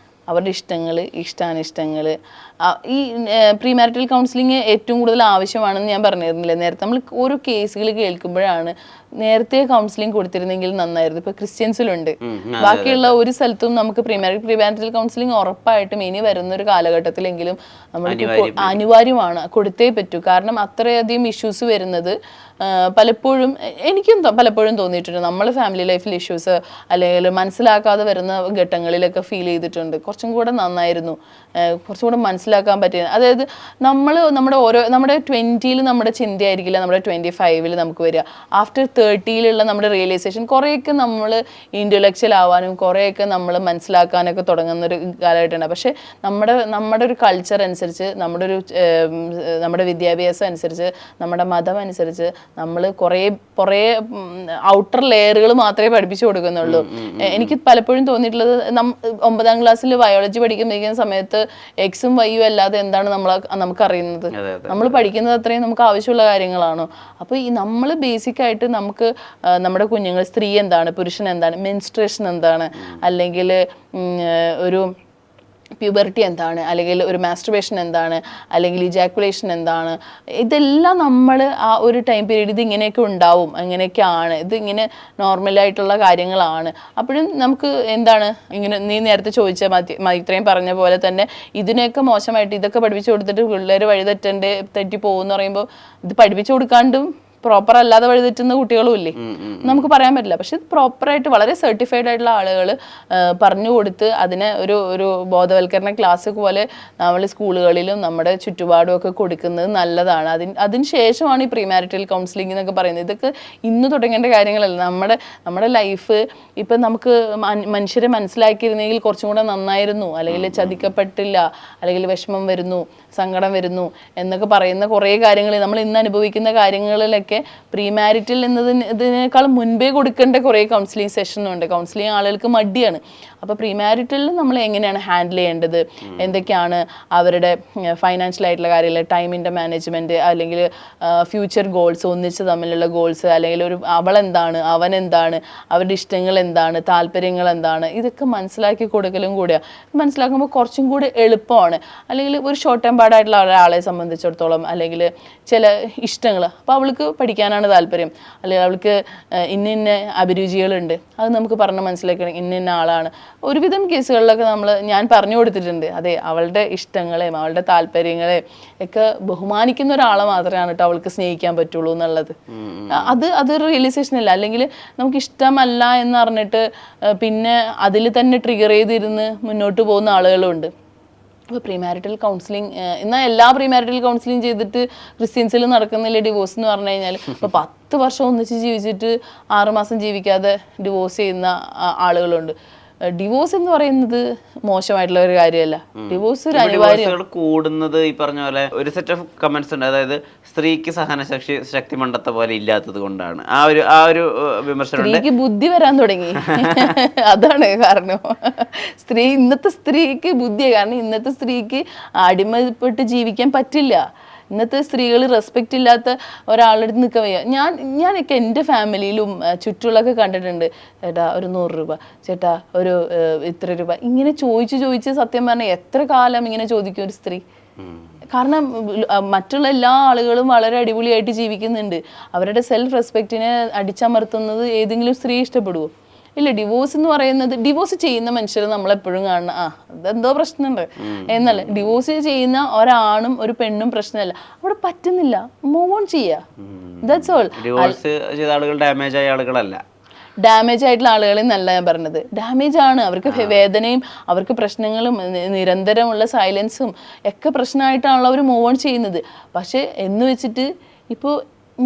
അവരുടെ ഇഷ്ടാനിഷ്ടങ്ങൾ, ഈ പ്രീ മാരിറ്റൽ കൗൺസിലിംഗ് ഏറ്റവും കൂടുതൽ ആവശ്യമാണെന്ന് ഞാൻ പറഞ്ഞിരുന്നില്ല നേരത്തെ. നമ്മൾ ഓരോ കേസുകൾ കേൾക്കുമ്പോഴാണ് നേരത്തെ കൗൺസിലിംഗ് കൊടുത്തിരുന്നെങ്കിൽ നന്നായിരുന്നു. ഇപ്പൊ ക്രിസ്ത്യൻസിലുണ്ട്, ബാക്കിയുള്ള ഒരു സ്ഥലത്തും നമുക്ക് പ്രീ മാരിറ്റൽ കൗൺസിലിംഗ് ഉറപ്പായിട്ടും ഇനി വരുന്ന ഒരു കാലഘട്ടത്തിലെങ്കിലും നമ്മൾ അനിവാര്യമാണ്, കൊടുത്തേ പറ്റൂ. കാരണം അത്രയധികം ഇഷ്യൂസ് വരുന്നത് പലപ്പോഴും എനിക്കും പലപ്പോഴും തോന്നിയിട്ടുണ്ട്. നമ്മൾ ഫാമിലി ലൈഫിൽ ഇഷ്യൂസ് അല്ലെങ്കിൽ മനസ്സിലാക്കാതെ വരുന്ന ഘട്ടങ്ങളിലൊക്കെ ഫീൽ ചെയ്തിട്ടുണ്ട്. കുറച്ചും കൂടെ നന്നായിരുന്നു, കുറച്ചും കൂടെ മനസ്സിലാക്കാൻ പറ്റിയ. അതായത് നമ്മുടെ 20-ൽ നമ്മുടെ ചിന്തയായിരിക്കില്ല നമ്മുടെ 25-ൽ നമുക്ക് വരിക. ആഫ്റ്റർ 30-ലുള്ള നമ്മുടെ റിയലൈസേഷൻ, കുറേയൊക്കെ നമ്മൾ ഇൻ്റലക്ച്വൽ ആവാനും കുറേയൊക്കെ നമ്മൾ മനസ്സിലാക്കാനൊക്കെ തുടങ്ങുന്ന ഒരു കാലഘട്ടമാണ്. പക്ഷേ നമ്മുടെ ഒരു കൾച്ചർ അനുസരിച്ച്, നമ്മുടെ വിദ്യാഭ്യാസം അനുസരിച്ച്, നമ്മുടെ മതം അനുസരിച്ച് നമ്മൾ കുറേ ഔട്ടർ ലെയറുകൾ മാത്രമേ പഠിപ്പിച്ചു കൊടുക്കുന്നുള്ളൂ. എനിക്ക് പലപ്പോഴും തോന്നിയിട്ടുള്ളത്, 9ാം ക്ലാസ്സിൽ ബയോളജി പഠിക്കുന്ന സമയത്ത് എക്സും വൈയും അല്ലാതെ എന്താണ് നമുക്കറിയുന്നത്? നമ്മൾ പഠിക്കുന്നത് അത്രയും നമുക്ക് ആവശ്യമുള്ള കാര്യങ്ങളാണോ? അപ്പോൾ നമ്മൾ ബേസിക് ആയിട്ട് നമുക്ക് നമ്മുടെ കുഞ്ഞുങ്ങൾ, സ്ത്രീ എന്താണ്, പുരുഷൻ എന്താണ്, മെൻസ്ട്രേഷൻ എന്താണ്, അല്ലെങ്കിൽ ഒരു പ്യൂബർട്ടി എന്താണ്, അല്ലെങ്കിൽ ഒരു മാസ്റ്റുർബേഷൻ എന്താണ്, അല്ലെങ്കിൽ ഇജാക്കുലേഷൻ എന്താണ്, ഇതെല്ലാം നമ്മൾ ആ ഒരു ടൈം പീരീഡ് ഇത് ഇങ്ങനെയൊക്കെ ഉണ്ടാവും, അങ്ങനെയൊക്കെയാണ്, ഇത് ഇങ്ങനെ നോർമലായിട്ടുള്ള കാര്യങ്ങളാണ്. അപ്പോഴും നമുക്ക് എന്താണ് ഇങ്ങനെ നീ നേരത്തെ ചോദിച്ച ഇത്രയും പറഞ്ഞ പോലെ തന്നെ ഇതിനെയൊക്കെ മോശമായിട്ട് ഇതൊക്കെ പഠിപ്പിച്ചു കൊടുത്തിട്ട് പിള്ളേർ തെറ്റി പോകുമെന്ന് പറയുമ്പോൾ, ഇത് പഠിപ്പിച്ചു കൊടുക്കാണ്ടും പ്രോപ്പർ അല്ലാതെ വഴിതെറ്റുന്ന കുട്ടികളും ഇല്ലേ, നമുക്ക് പറയാൻ പറ്റില്ല. പക്ഷെ പ്രോപ്പറായിട്ട് വളരെ സർട്ടിഫൈഡ് ആയിട്ടുള്ള ആളുകൾ പറഞ്ഞു കൊടുത്ത് അതിനെ ഒരു ബോധവൽക്കരണ ക്ലാസ് പോലെ നമ്മൾ സ്കൂളുകളിലും നമ്മുടെ ചുറ്റുപാടും ഒക്കെ കൊടുക്കുന്നത് നല്ലതാണ്. അതിന് ശേഷമാണ് ഈ പ്രീ മാരിറ്റൽ കൗൺസിലിംഗ് എന്നൊക്കെ പറയുന്നത്. ഇതൊക്കെ ഇന്ന് തുടങ്ങേണ്ട കാര്യങ്ങളല്ല. നമ്മുടെ ലൈഫ് ഇപ്പം നമുക്ക് മനുഷ്യരെ മനസ്സിലാക്കിയിരുന്നെങ്കിൽ കുറച്ചും കൂടെ നന്നായിരുന്നു, അല്ലെങ്കിൽ ചതിക്കപ്പെട്ടില്ല, അല്ലെങ്കിൽ വിഷമം വരുന്നു, സങ്കടം വരുന്നു എന്നൊക്കെ പറയുന്ന കുറേ കാര്യങ്ങൾ, നമ്മൾ ഇന്ന് അനുഭവിക്കുന്ന കാര്യങ്ങളിലൊക്കെ പക്ഷേ പ്രീ മാരിറ്റൽ ഇതിനേക്കാൾ മുൻപേ കൊടുക്കേണ്ട കുറേ കൗൺസിലിംഗ് സെഷനുണ്ട്. കൗൺസിലിംഗ് ആളുകൾക്ക് മടിയാണ്. അപ്പോൾ പ്രീ മാരിറ്റലിൽ നമ്മൾ എങ്ങനെയാണ് ഹാൻഡിൽ ചെയ്യേണ്ടത്, എന്തൊക്കെയാണ് അവരുടെ ഫൈനാൻഷ്യൽ ആയിട്ടുള്ള കാര്യങ്ങൾ, ടൈമിൻ്റെ മാനേജ്മെൻറ്റ്, അല്ലെങ്കിൽ ഫ്യൂച്ചർ ഗോൾസ്, ഒന്നിച്ച് തമ്മിലുള്ള ഗോൾസ്, അല്ലെങ്കിൽ അവളെന്താണ് അവനെന്താണ്, അവരുടെ ഇഷ്ടങ്ങൾ എന്താണ്, താല്പര്യങ്ങൾ എന്താണ്, ഇതൊക്കെ മനസ്സിലാക്കി കൊടുക്കലും കൂടിയാണ്. മനസ്സിലാക്കുമ്പോൾ കുറച്ചും കൂടി എളുപ്പമാണ്. അല്ലെങ്കിൽ ഒരു ഷോർട്ട് ടൈം പാടായിട്ടുള്ള ഒരാളെ സംബന്ധിച്ചിടത്തോളം, അല്ലെങ്കിൽ ചില ഇഷ്ടങ്ങൾ, അപ്പോൾ അവൾക്ക് പഠിക്കാനാണ് താല്പര്യം, അല്ലെങ്കിൽ അവൾക്ക് ഇന്ന അഭിരുചികളുണ്ട്, അത് നമുക്ക് പറഞ്ഞ് മനസ്സിലാക്കണം ഇന്ന ആളാണ്. ഒരുവിധം കേസുകളിലൊക്കെ ഞാൻ പറഞ്ഞു കൊടുത്തിട്ടുണ്ട്. അതെ, അവളുടെ ഇഷ്ടങ്ങളെയും അവളുടെ താല്പര്യങ്ങളെയും ഒക്കെ ബഹുമാനിക്കുന്ന ഒരാളെ മാത്രമാണ് കേട്ടോ അവൾക്ക് സ്നേഹിക്കാൻ പറ്റുള്ളൂ എന്നുള്ളത്. അതൊരു റിയലൈസേഷൻ ഇല്ല. അല്ലെങ്കിൽ നമുക്ക് ഇഷ്ടമല്ല എന്ന് പറഞ്ഞിട്ട് പിന്നെ അതിൽ തന്നെ ട്രിഗർ ചെയ്തിരുന്ന് മുന്നോട്ട് പോകുന്ന ആളുകളുണ്ട്. അപ്പോൾ പ്രീ മാരിറ്റൽ കൗൺസിലിംഗ്, എന്നാൽ എല്ലാ പ്രീ മാരിറ്റൽ കൗൺസിലിംഗ് ചെയ്തിട്ട് ക്രിസ്ത്യൻസിൽ നടക്കുന്നില്ല ഡിവോഴ്സ് എന്ന് പറഞ്ഞു കഴിഞ്ഞാൽ. ഇപ്പോൾ 10 വർഷം ഒന്നിച്ച് ജീവിച്ചിട്ട് 6 മാസം ജീവിക്കാതെ ഡിവോഴ്സ് ചെയ്യുന്ന ആളുകളുണ്ട്. ഡിവോഴ്സ് എന്ന് പറയുന്നത് മോശമായിട്ടുള്ള ഒരു കാര്യമല്ല. ഡിവോഴ്സ് ഒരു അനിവാര്യം. കൂടുന്നത് ഈ പറഞ്ഞ പോലെ ഒരു സെറ്റ് ഓഫ് കമന്റ്സ് ഉണ്ട്. അതായത് സ്ത്രീക്ക് ശക്തി മണ്ടത്തെ പോലെ ഇല്ലാത്തത് കൊണ്ടാണ് ആ ഒരു വിമർശനം. സ്ത്രീക്ക് ബുദ്ധി വരാൻ തുടങ്ങി, അതാണ് കാരണം. ഇന്നത്തെ സ്ത്രീക്ക് ബുദ്ധിയാണ്. കാരണം ഇന്നത്തെ സ്ത്രീക്ക് അടിമപ്പെട്ട് ജീവിക്കാൻ പറ്റില്ല. ഇന്നത്തെ സ്ത്രീകൾ റെസ്പെക്റ്റ് ഇല്ലാത്ത ഒരാളുടെ അടുത്ത് നിൽക്കാൻ വയ്യ. ഞാനൊക്കെ എൻ്റെ ഫാമിലിയിലും ചുറ്റുള്ളൊക്കെ കണ്ടിട്ടുണ്ട്. ചേട്ടാ ഒരു 100 രൂപ, ചേട്ടാ ഒരു ഇത്ര രൂപ, ഇങ്ങനെ ചോദിച്ച് സത്യം പറഞ്ഞാൽ എത്ര കാലം ഇങ്ങനെ ചോദിക്കും ഒരു സ്ത്രീ. കാരണം മറ്റുള്ള എല്ലാ ആളുകളും വളരെ അടിപൊളിയായിട്ട് ജീവിക്കുന്നുണ്ട്. അവരുടെ സെൽഫ് റെസ്പെക്റ്റിനെ അടിച്ചമർത്തുന്നത് ഏതെങ്കിലും സ്ത്രീ ഇഷ്ടപ്പെടുവോ? ഇല്ല. ഡിവോഴ്സ് എന്ന് പറയുന്നത്, ഡിവോഴ്സ് ചെയ്യുന്ന മനുഷ്യർ നമ്മളെപ്പോഴും കാണുന്ന അതെന്തോ പ്രശ്നമുണ്ട് എന്നല്ല. ഡിവോഴ്സ് ചെയ്യുന്ന ഒരാണും ഒരു പെണ്ണും പ്രശ്നമല്ല, അവിടെ പറ്റുന്നില്ല, മൂവ് ഓൺ ചെയ്യുക. That's all. ഡിവോഴ്സ് ചെയ്ത ആളുകൾ ഡാമേജ് ആയ ആളുകളല്ല. ഡാമേജ് ആയിട്ടുള്ള ആളുകളെ നല്ല ഞാൻ പറഞ്ഞത്. ഡാമേജ് ആണ്. അവർക്ക് വേദനയും അവർക്ക് പ്രശ്നങ്ങളും നിരന്തരമുള്ള സൈലൻസും ഒക്കെ പ്രശ്നമായിട്ടാണല്ലോ അവർ മൂവ് ഓൺ ചെയ്യുന്നത്. പക്ഷെ എന്ന് വെച്ചിട്ട് ഇപ്പോൾ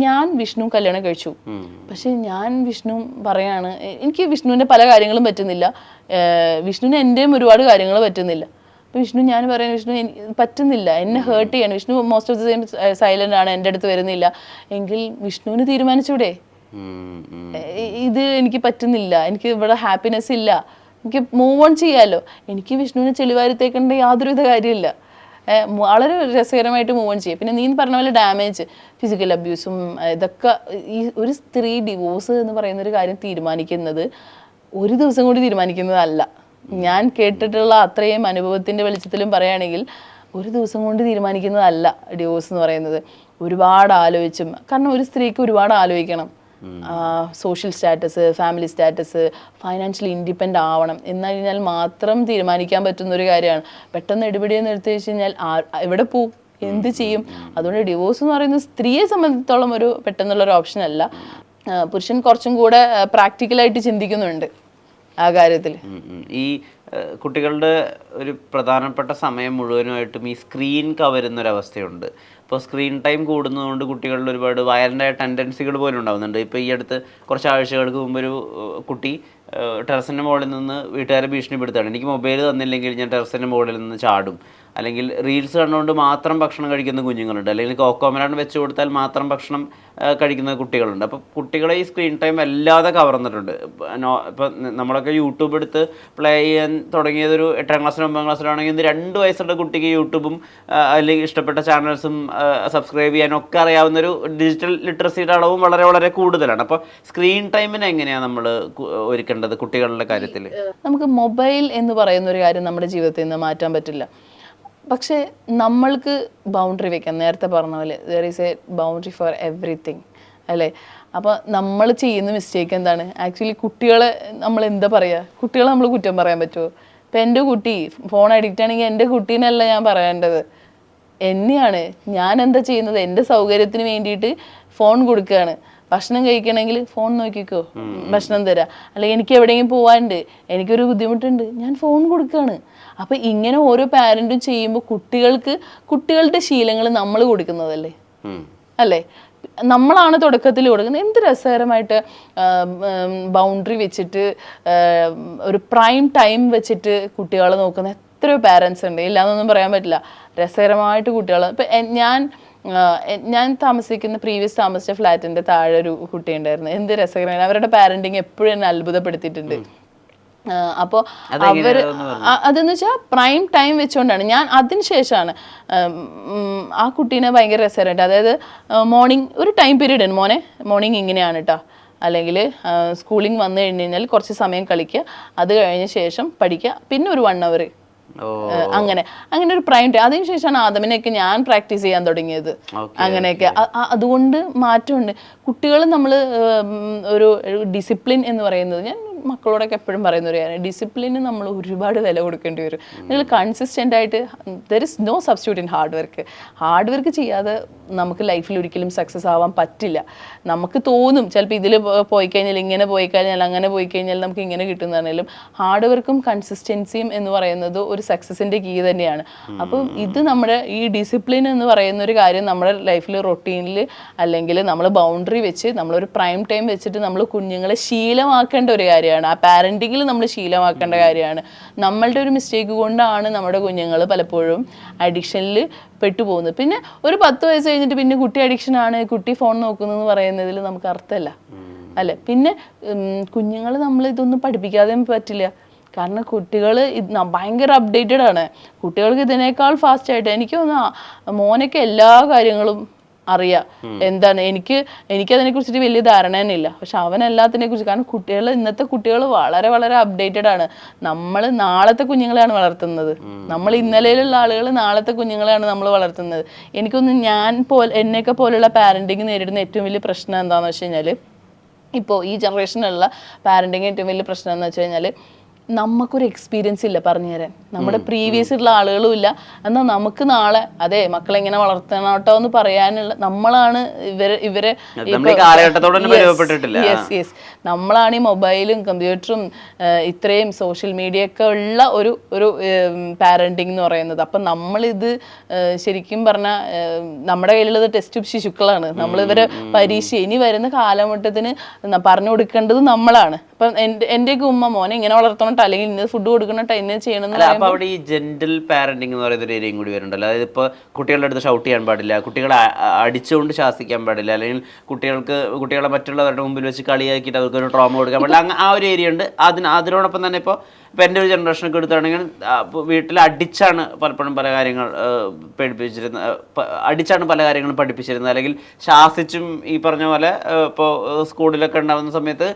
ഞാൻ വിഷ്ണു കല്യാണം കഴിച്ചു, പക്ഷെ ഞാൻ വിഷ്ണു പറയാണ് എനിക്ക് വിഷ്ണുവിൻ്റെ പല കാര്യങ്ങളും പറ്റുന്നില്ല, വിഷ്ണുവിന് എൻ്റെയും ഒരുപാട് കാര്യങ്ങൾ പറ്റുന്നില്ല. അപ്പോൾ വിഷ്ണു ഞാൻ പറയാൻ വിഷ്ണു പറ്റുന്നില്ല, എന്നെ ഹേർട്ട് ചെയ്യാണ്, Vishnu most of the time silent ആണ്, എൻ്റെ അടുത്ത് വരുന്നില്ല, എങ്കിൽ വിഷ്ണുവിന് തീരുമാനിച്ചൂടെ ഇത് എനിക്ക് പറ്റുന്നില്ല, എനിക്ക് ഇവിടെ ഹാപ്പിനെസ് ഇല്ല, എനിക്ക് മൂവ് ഓൺ ചെയ്യാമല്ലോ. എനിക്ക് വിഷ്ണുവിനെ ചെളിവാരത്തേക്കേണ്ട യാതൊരുവിധ കാര്യമില്ല. വളരെ രസകരമായിട്ട് മൂവ് ഓൺ ചെയ്യും. പിന്നെ നീ പറഞ്ഞ പോലെ ഡാമേജ്, ഫിസിക്കൽ അബ്യൂസും ഇതൊക്കെ ഈ ഒരു സ്ത്രീ ഡിവോഴ്സ് എന്ന് പറയുന്നൊരു കാര്യം തീരുമാനിക്കുന്നത് ഒരു ദിവസം കൂടി തീരുമാനിക്കുന്നതല്ല. ഞാൻ കേട്ടിട്ടുള്ള അത്രയും അനുഭവത്തിൻ്റെ വെളിച്ചത്തിലും പറയുകയാണെങ്കിൽ ഒരു ദിവസം കൊണ്ട് തീരുമാനിക്കുന്നതല്ല ഡിവോഴ്സ് എന്ന് പറയുന്നത്. ഒരുപാട് ആലോചിച്ചും, കാരണം ഒരു സ്ത്രീക്ക് ഒരുപാട് ആലോചിക്കണം. Social status, family status, financially independent ആവണം എന്ന് കഴിഞ്ഞാൽ മാത്രം തീരുമാനിക്കാൻ പറ്റുന്ന ഒരു കാര്യമാണ്. പെട്ടെന്ന് എടുപിടിയെന്ന് എടുത്തു വെച്ച് കഴിഞ്ഞാൽ എവിടെ പോവും, എന്ത് ചെയ്യും? അതുകൊണ്ട് ഡിവോഴ്സ് എന്ന് പറയുന്നത് സ്ത്രീയെ സംബന്ധിച്ചിടത്തോളം ഒരു പെട്ടെന്നുള്ളൊരു ഓപ്ഷൻ അല്ല. പുരുഷൻ കുറച്ചും കൂടെ പ്രാക്ടിക്കലായിട്ട് ചിന്തിക്കുന്നുണ്ട് ആ കാര്യത്തിൽ. ഈ കുട്ടികളുടെ ഒരു പ്രധാനപ്പെട്ട സമയം മുഴുവനുമായിട്ടും ഈ സ്ക്രീൻ കവരുന്നൊരവസ്ഥയുണ്ട്. ഇപ്പോൾ സ്ക്രീൻ ടൈം കൂടുന്നതുകൊണ്ട് കുട്ടികളിൽ ഒരുപാട് വയലൻ്റായ ടെൻഡൻസികൾ പോലും ഉണ്ടാകുന്നുണ്ട്. ഇപ്പോൾ ഈ അടുത്ത് കുറച്ച് ആഴ്ചകൾക്ക് മുമ്പ് ഒരു കുട്ടി ടെറസിൻ്റെ മുകളിൽ നിന്ന് വീട്ടുകാരെ ഭീഷണിപ്പെടുത്തുകയാണ്, എനിക്ക് മൊബൈൽ തന്നില്ലെങ്കിൽ ഞാൻ ടെറസിൻ്റെ മുകളിൽ നിന്ന് ചാടും, അല്ലെങ്കിൽ റീൽസ് കണ്ടുകൊണ്ട് മാത്രം ഭക്ഷണം കഴിക്കുന്ന കുഞ്ഞുങ്ങളുണ്ട്, അല്ലെങ്കിൽ കോക്കോമലാണ് വെച്ച് കൊടുത്താൽ മാത്രം ഭക്ഷണം കഴിക്കുന്ന കുട്ടികളുണ്ട്. അപ്പോൾ കുട്ടികളെ ഈ സ്ക്രീൻ ടൈം വല്ലാതെ കവർന്നിട്ടുണ്ട്. ഇപ്പം നമ്മളൊക്കെ യൂട്യൂബ് എടുത്ത് പ്ലേ ചെയ്യാൻ തുടങ്ങിയതൊരു 8ാം ക്ലാസ്സിലും 9ാം ക്ലാസ്സിലാണെങ്കിൽ ഇന്ന് 2 വയസ്സുള്ള കുട്ടിക്ക് യൂട്യൂബും അല്ലെങ്കിൽ ഇഷ്ടപ്പെട്ട ചാനൽസും സബ്സ്ക്രൈബ് ചെയ്യാനൊക്കെ അറിയാവുന്നൊരു ഡിജിറ്റൽ ലിറ്ററസിയുടെ അളവും വളരെ വളരെ കൂടുതലാണ്. അപ്പോൾ സ്ക്രീൻ ടൈമിനെ എങ്ങനെയാണ് നമ്മൾ ഒരുക്കേണ്ടത് കുട്ടികളുടെ കാര്യത്തിൽ? നമുക്ക് മൊബൈൽ എന്ന് പറയുന്ന ഒരു കാര്യം നമ്മുടെ ജീവിതത്തിൽ നിന്ന് മാറ്റാൻ പറ്റില്ല. പക്ഷേ നമ്മൾക്ക് ബൗണ്ടറി വെക്കാം. നേരത്തെ പറഞ്ഞ പോലെ there is A boundary four everything അല്ലേ? അപ്പോൾ നമ്മൾ ചെയ്യുന്ന മിസ്റ്റേക്ക് എന്താണ്? ആക്ച്വലി കുട്ടികളെ നമ്മൾ എന്താ പറയുക, കുട്ടികളെ നമ്മൾ കുറ്റം പറയാൻ പറ്റുമോ? ഇപ്പം എൻ്റെ കുട്ടി ഫോൺ അഡിക്റ്റ് ആണെങ്കിൽ എൻ്റെ കുട്ടീനല്ല ഞാൻ പറയേണ്ടത്, എന്നെയാണ്. ഞാൻ എന്താ ചെയ്യുന്നത്? എൻ്റെ സൗകര്യത്തിന് വേണ്ടിയിട്ട് ഫോൺ കൊടുക്കുകയാണ്. ഭക്ഷണം കഴിക്കണമെങ്കിൽ ഫോൺ നോക്കിക്കോ, ഭക്ഷണം തരാം. അല്ലെങ്കിൽ എനിക്ക് എവിടെയെങ്കിലും പോകാനുണ്ട്, എനിക്കൊരു ബുദ്ധിമുട്ടുണ്ട്, ഞാൻ ഫോൺ കൊടുക്കുകയാണ്. അപ്പം ഇങ്ങനെ ഓരോ പാരൻറ്റും ചെയ്യുമ്പോൾ കുട്ടികളുടെ ശീലങ്ങൾ നമ്മൾ കൊടുക്കുന്നതല്ലേ അല്ലേ? നമ്മളാണ് തുടക്കത്തിൽ കൊടുക്കുന്നത്. എന്ത് രസകരമായിട്ട് ബൗണ്ടറി വെച്ചിട്ട് ഒരു പ്രൈം ടൈം വെച്ചിട്ട് കുട്ടികളെ നോക്കുന്ന എത്രയോ പാരൻസ് ഉണ്ട്. ഇല്ലാന്നൊന്നും പറയാൻ പറ്റില്ല. രസകരമായിട്ട് കുട്ടികൾ, ഇപ്പം ഞാൻ താമസിക്കുന്ന പ്രീവിയസ് താമസിച്ച ഫ്ലാറ്റിന്റെ താഴെ ഒരു കുട്ടി ഉണ്ടായിരുന്നു. എന്ത് രസകരമാണ്, അവരുടെ പാരന്റിങ് എപ്പോഴും എന്നെ അത്ഭുതപ്പെടുത്തിയിട്ടുണ്ട്. അപ്പോൾ അവര് അതെന്ന് വെച്ചാൽ പ്രൈം ടൈം വെച്ചുകൊണ്ടാണ്. ഞാൻ അതിനുശേഷമാണ് ആ കുട്ടീനെ ഭയങ്കര രസകരമായിട്ട്, അതായത് മോർണിംഗ് ഒരു ടൈം പീരീഡ് ഉണ്ട്, മോനെ മോർണിംഗ് ഇങ്ങനെയാണ് കേട്ടോ, അല്ലെങ്കിൽ സ്കൂളിങ് വന്നു കഴിഞ്ഞ് കഴിഞ്ഞാൽ കുറച്ച് സമയം കളിക്കുക, അത് കഴിഞ്ഞ ശേഷം പഠിക്കുക, പിന്നെ ഒരു 1 hour അങ്ങനെ ഒരു പ്രൈം ടൈം. അതിനുശേഷമാണ് ആദമിനെയൊക്കെ ഞാൻ പ്രാക്ടീസ് ചെയ്യാൻ തുടങ്ങിയത്. അങ്ങനെയൊക്കെ അതുകൊണ്ട് മാറ്റമുണ്ട്. കുട്ടികൾ നമ്മൾ ഒരു ഡിസിപ്ലിൻ എന്ന് പറയുന്നത്, ഞാൻ മക്കളോടൊക്കെ എപ്പോഴും പറയുന്ന ഒരു കാര്യം, ഡിസിപ്ലിന് നമ്മൾ ഒരുപാട് വില കൊടുക്കേണ്ടി വരും. നിങ്ങൾ കൺസിസ്റ്റൻ്റ് ആയിട്ട്, there is no substitute in hard work. Hard work ചെയ്യാതെ നമുക്ക് ലൈഫിൽ ഒരിക്കലും സക്സസ് ആവാൻ പറ്റില്ല. നമുക്ക് തോന്നും ചിലപ്പോൾ ഇതിൽ പോയി കഴിഞ്ഞാൽ ഇങ്ങനെ പോയി കഴിഞ്ഞാൽ അങ്ങനെ പോയി കഴിഞ്ഞാൽ നമുക്ക് ഇങ്ങനെ കിട്ടുന്നതാണെങ്കിലും ഹാർഡ് വർക്കും കൺസിസ്റ്റൻസിയും എന്ന് പറയുന്നത് ഒരു സക്സസിൻ്റെ കീ തന്നെയാണ്. അപ്പം ഇത് നമ്മുടെ ഈ ഡിസിപ്ലിൻ എന്ന് പറയുന്ന ഒരു കാര്യം നമ്മുടെ ലൈഫിൽ റൊട്ടീനിൽ അല്ലെങ്കിൽ നമ്മൾ ബൗണ്ടറി വെച്ച് നമ്മളൊരു പ്രൈം ടൈം വെച്ചിട്ട് നമ്മൾ കുഞ്ഞുങ്ങളെ ശീലമാക്കേണ്ട ഒരു കാര്യമാണ്. ആ പാരന്റിങ്ങിൽ നമ്മൾ ശീലമാക്കേണ്ട കാര്യമാണ്. നമ്മളുടെ ഒരു മിസ്റ്റേക്ക് കൊണ്ടാണ് നമ്മുടെ കുഞ്ഞുങ്ങൾ പലപ്പോഴും അഡിക്ഷനിൽ പെട്ടുപോകുന്നത്. പിന്നെ ഒരു 10 വയസ്സ് കഴിഞ്ഞിട്ട് പിന്നെ കുട്ടി അഡിക്ഷൻ ആണ്, കുട്ടി ഫോൺ നോക്കുന്നതെന്ന് പറയുന്നതിൽ നമുക്ക് അർത്ഥമല്ല അല്ലേ. പിന്നെ കുഞ്ഞുങ്ങൾ നമ്മൾ ഇതൊന്നും പഠിപ്പിക്കാതെ പറ്റില്ല. കാരണം കുട്ടികൾ ഭയങ്കര അപ്ഡേറ്റഡ് ആണ്. കുട്ടികൾക്ക് ഇതിനേക്കാൾ ഫാസ്റ്റ് ആയിട്ട് എനിക്ക് തോന്നുന്നു മോനൊക്കെ എല്ലാ കാര്യങ്ങളും അറിയാം. എന്താണ് എനിക്കതിനെ കുറിച്ചിട്ട് വലിയ ധാരണ തന്നെ ഇല്ല. പക്ഷെ അവൻ എല്ലാത്തിനെ കുറിച്ച്, കാരണം ഇന്നത്തെ കുട്ടികൾ വളരെ വളരെ അപ്ഡേറ്റഡ് ആണ്. നമ്മൾ നാളത്തെ കുഞ്ഞുങ്ങളെയാണ് വളർത്തുന്നത്. നമ്മൾ ഇന്നലെയിലുള്ള ആളുകൾ നാളത്തെ കുഞ്ഞുങ്ങളെയാണ് നമ്മൾ വളർത്തുന്നത്. എനിക്കൊന്ന് എന്നെയൊക്കെ പോലുള്ള പാരന്റിങ് നേരിടുന്ന ഏറ്റവും വലിയ പ്രശ്നം എന്താണെന്ന് വെച്ച് കഴിഞ്ഞാൽ, ഇപ്പോൾ ഈ ജനറേഷനിലുള്ള പാരന്റിങ് ഏറ്റവും വലിയ പ്രശ്നം എന്ന് വെച്ച് കഴിഞ്ഞാൽ, നമുക്കൊരു എക്സ്പീരിയൻസ് ഇല്ല പറഞ്ഞു തരാൻ. നമ്മുടെ പ്രീവിയസ് ഉള്ള ആളുകളും ഇല്ല. എന്നാൽ നമുക്ക് നാളെ അതെ മക്കളെ എങ്ങനെ വളർത്തണം കേട്ടോ എന്ന് പറയാനുള്ള നമ്മളാണ് ഇവരെ നമ്മളാണ് ഈ മൊബൈലും കമ്പ്യൂട്ടറും ഇത്രയും സോഷ്യൽ മീഡിയ ഒക്കെ ഉള്ള ഒരു പാരന്റിങ് എന്ന് പറയുന്നത്. അപ്പം നമ്മളിത് ശരിക്കും പറഞ്ഞാൽ നമ്മുടെ കയ്യിലുള്ളത് ടെസ്റ്റ് ശിശുക്കളാണ്. നമ്മളിവരെ പരീക്ഷ ഇനി വരുന്ന കാലഘട്ടത്തിന് പറഞ്ഞു കൊടുക്കേണ്ടത് നമ്മളാണ്. അപ്പം എന്റെയൊക്കെ ഉമ്മ മോനെ ഇങ്ങനെ വളർത്തണം അല്ലെങ്കിൽ ഇന്നത് ഫുഡ് കൊടുക്കണം ഇന്നത് ചെയ്യണം. അപ്പൊ അവിടെ ഈ ജെന്റിൽ പാരന്റിങ് എന്ന് പറയുന്ന ഒരു ഏരിയയും കൂടി വരുന്നുണ്ടല്ലോ. അതായത് ഇപ്പോൾ കുട്ടികളുടെ അടുത്ത് ഷൗട്ട് ചെയ്യാൻ പാടില്ല, കുട്ടികളെ അടിച്ചുകൊണ്ട് ശാസിക്കാൻ പാടില്ല, അല്ലെങ്കിൽ കുട്ടികളെ മറ്റുള്ളവരുടെ മുമ്പിൽ വെച്ച് കളിയാക്കിയിട്ട് അവർക്കൊരു ട്രോമ കൊടുക്കാൻ പാടില്ല. ആ ഒരു ഏരിയ ഉണ്ട്. അതിനോടൊപ്പം തന്നെ ഇപ്പോൾ എൻ്റെ ഒരു ജനറേഷനൊക്കെ എടുത്താണെങ്കിൽ വീട്ടിൽ അടിച്ചാണ് പലപ്പോഴും പല കാര്യങ്ങൾ അടിച്ചാണ് പല കാര്യങ്ങളും പഠിപ്പിച്ചിരുന്നത്, അല്ലെങ്കിൽ ശാസിച്ചും ഈ പറഞ്ഞ പോലെ ഇപ്പോൾ സ്കൂളിലൊക്കെ ഉണ്ടാകുന്ന സമയത്ത്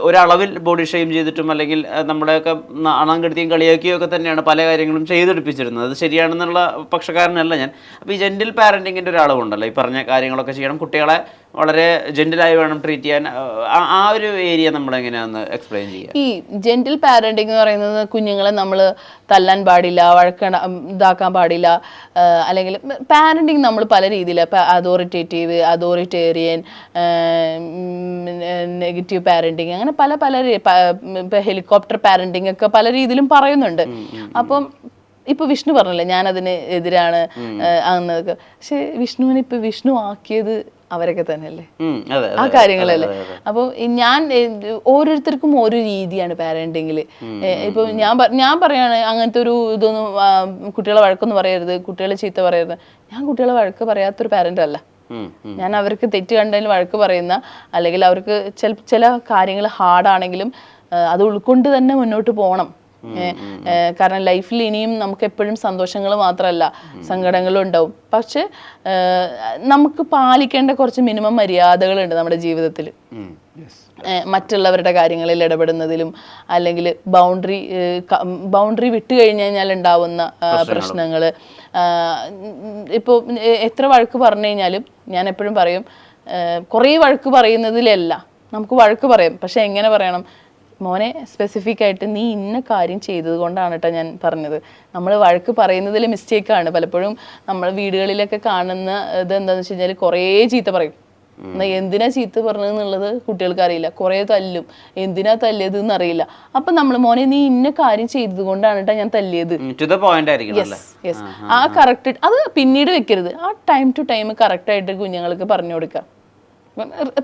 ഒരളവിൽ ബോഡി ഷെയിം ചെയ്തിട്ടും അല്ലെങ്കിൽ നമ്മളെയൊക്കെ അണം കെടുത്തിയും കളിയാക്കിയും ഒക്കെ തന്നെയാണ് പല കാര്യങ്ങളും ചെയ്തെടുപ്പിച്ചിരുന്നത്. അത് ശരിയാണെന്നുള്ള പക്ഷക്കാരനല്ല ഞാൻ. അപ്പോൾ ഈ ജെന്റിൽ പാരന്റിങ്ങിൻ്റെ ഒരു അളവുണ്ടല്ലോ, ഈ പറഞ്ഞ കാര്യങ്ങളൊക്കെ ചെയ്യണം, കുട്ടികളെ വളരെ ജെന്റിലായി വേണം ട്രീറ്റ് ചെയ്യാൻ. ആ ഒരു ഏരിയ നമ്മളെങ്ങനെയാണെന്ന് എക്സ്പ്ലെയിൻ ചെയ്യുക. ഈ ജെന്റിൽ പാരന്റിങ് എന്ന് പറയുന്നത് കുഞ്ഞുങ്ങളെ നമ്മൾ തല്ലാൻ പാടില്ല, ഇതാക്കാൻ പാടില്ല. അല്ലെങ്കിൽ പാരന്റിങ് നമ്മൾ പല രീതിയിലാണ്. ഇപ്പം അതോറിറ്റേറ്റീവ്, അതോറിറ്റേറിയൻ, നെഗറ്റീവ് പാരന്റിങ്, അങ്ങനെ പല ഇപ്പം ഹെലികോപ്റ്റർ പാരന്റിങ് ഒക്കെ പല രീതിയിലും പറയുന്നുണ്ട്. അപ്പം ഇപ്പൊ വിഷ്ണു പറഞ്ഞല്ലേ ഞാൻ അതിന് എതിരാണ് എന്നതൊക്കെ. പക്ഷെ വിഷ്ണുവിനെ ഇപ്പൊ വിഷ്ണു ആക്കിയത് അവരൊക്കെ തന്നെയല്ലേ, ആ കാര്യങ്ങളല്ലേ. അപ്പോൾ ഞാൻ ഓരോരുത്തർക്കും ഓരോ രീതിയാണ് പാരന്റിങ്ങില്. ഇപ്പൊ ഞാൻ പറയാണ് അങ്ങനത്തെ ഒരു ഇതൊന്നും കുട്ടികളെ വഴക്കൊന്നും പറയരുത്, കുട്ടികളെ ചീത്ത പറയരുത്. ഞാൻ കുട്ടികളെ വഴക്ക് പറയാത്തൊരു പാരന്റ് അല്ല. ഞാൻ അവർക്ക് തെറ്റ് കണ്ടതിൽ വഴക്ക് പറയുന്ന, അല്ലെങ്കിൽ അവർക്ക് ചില കാര്യങ്ങൾ ഹാർഡാണെങ്കിലും അത് ഉൾക്കൊണ്ട് തന്നെ മുന്നോട്ട് പോകണം. കാരണം ലൈഫിൽ ഇനിയും നമുക്ക് എപ്പോഴും സന്തോഷങ്ങൾ മാത്രമല്ല സങ്കടങ്ങളും ഉണ്ടാവും. പക്ഷെ നമുക്ക് പാലിക്കേണ്ട കുറച്ച് മിനിമം മര്യാദകളുണ്ട് നമ്മുടെ ജീവിതത്തിൽ. മറ്റുള്ളവരുടെ കാര്യങ്ങളിൽ ഇടപെടുന്നതിലും അല്ലെങ്കിൽ ബൗണ്ടറി വിട്ട് കഴിഞ്ഞാൽ ഉണ്ടാവുന്ന പ്രശ്നങ്ങൾ. ഇപ്പോൾ എത്ര വഴക്ക് പറഞ്ഞു കഴിഞ്ഞാലും ഞാൻ എപ്പോഴും പറയും, കുറേ വഴക്ക് പറയുന്നതിലല്ല, നമുക്ക് വഴക്ക് പറയാം, പക്ഷെ എങ്ങനെ പറയണം, മോനെ സ്പെസിഫിക് ആയിട്ട് നീ ഇന്ന കാര്യം ചെയ്തത് കൊണ്ടാണ് കേട്ടോ ഞാൻ പറഞ്ഞത്. നമ്മൾ വഴക്ക് പറയുന്നതിൽ മിസ്റ്റേക്കാണ്. പലപ്പോഴും നമ്മൾ വീടുകളിലൊക്കെ കാണുന്ന ഇത് എന്താണെന്ന് വെച്ച് കഴിഞ്ഞാൽ കുറേ ചീത്ത പറയും. എന്നാൽ എന്തിനാ ചീത്ത പറഞ്ഞതെന്നുള്ളത് കുട്ടികൾക്ക് അറിയില്ല. കുറേ തല്ലും, എന്തിനാ തല്ലിയത് എന്നറിയില്ല. അപ്പം നമ്മൾ മോനെ നീ ഇന്ന കാര്യം ചെയ്തത് കൊണ്ടാണ് കേട്ടോ ഞാൻ തല്ലിയത്. യെസ്, ആ കറക്റ്റ് അത് പിന്നീട് വെക്കരുത്. ആ ടൈം ടു ടൈം കറക്റ്റായിട്ട് കുഞ്ഞുങ്ങൾക്ക് പറഞ്ഞു കൊടുക്കുക.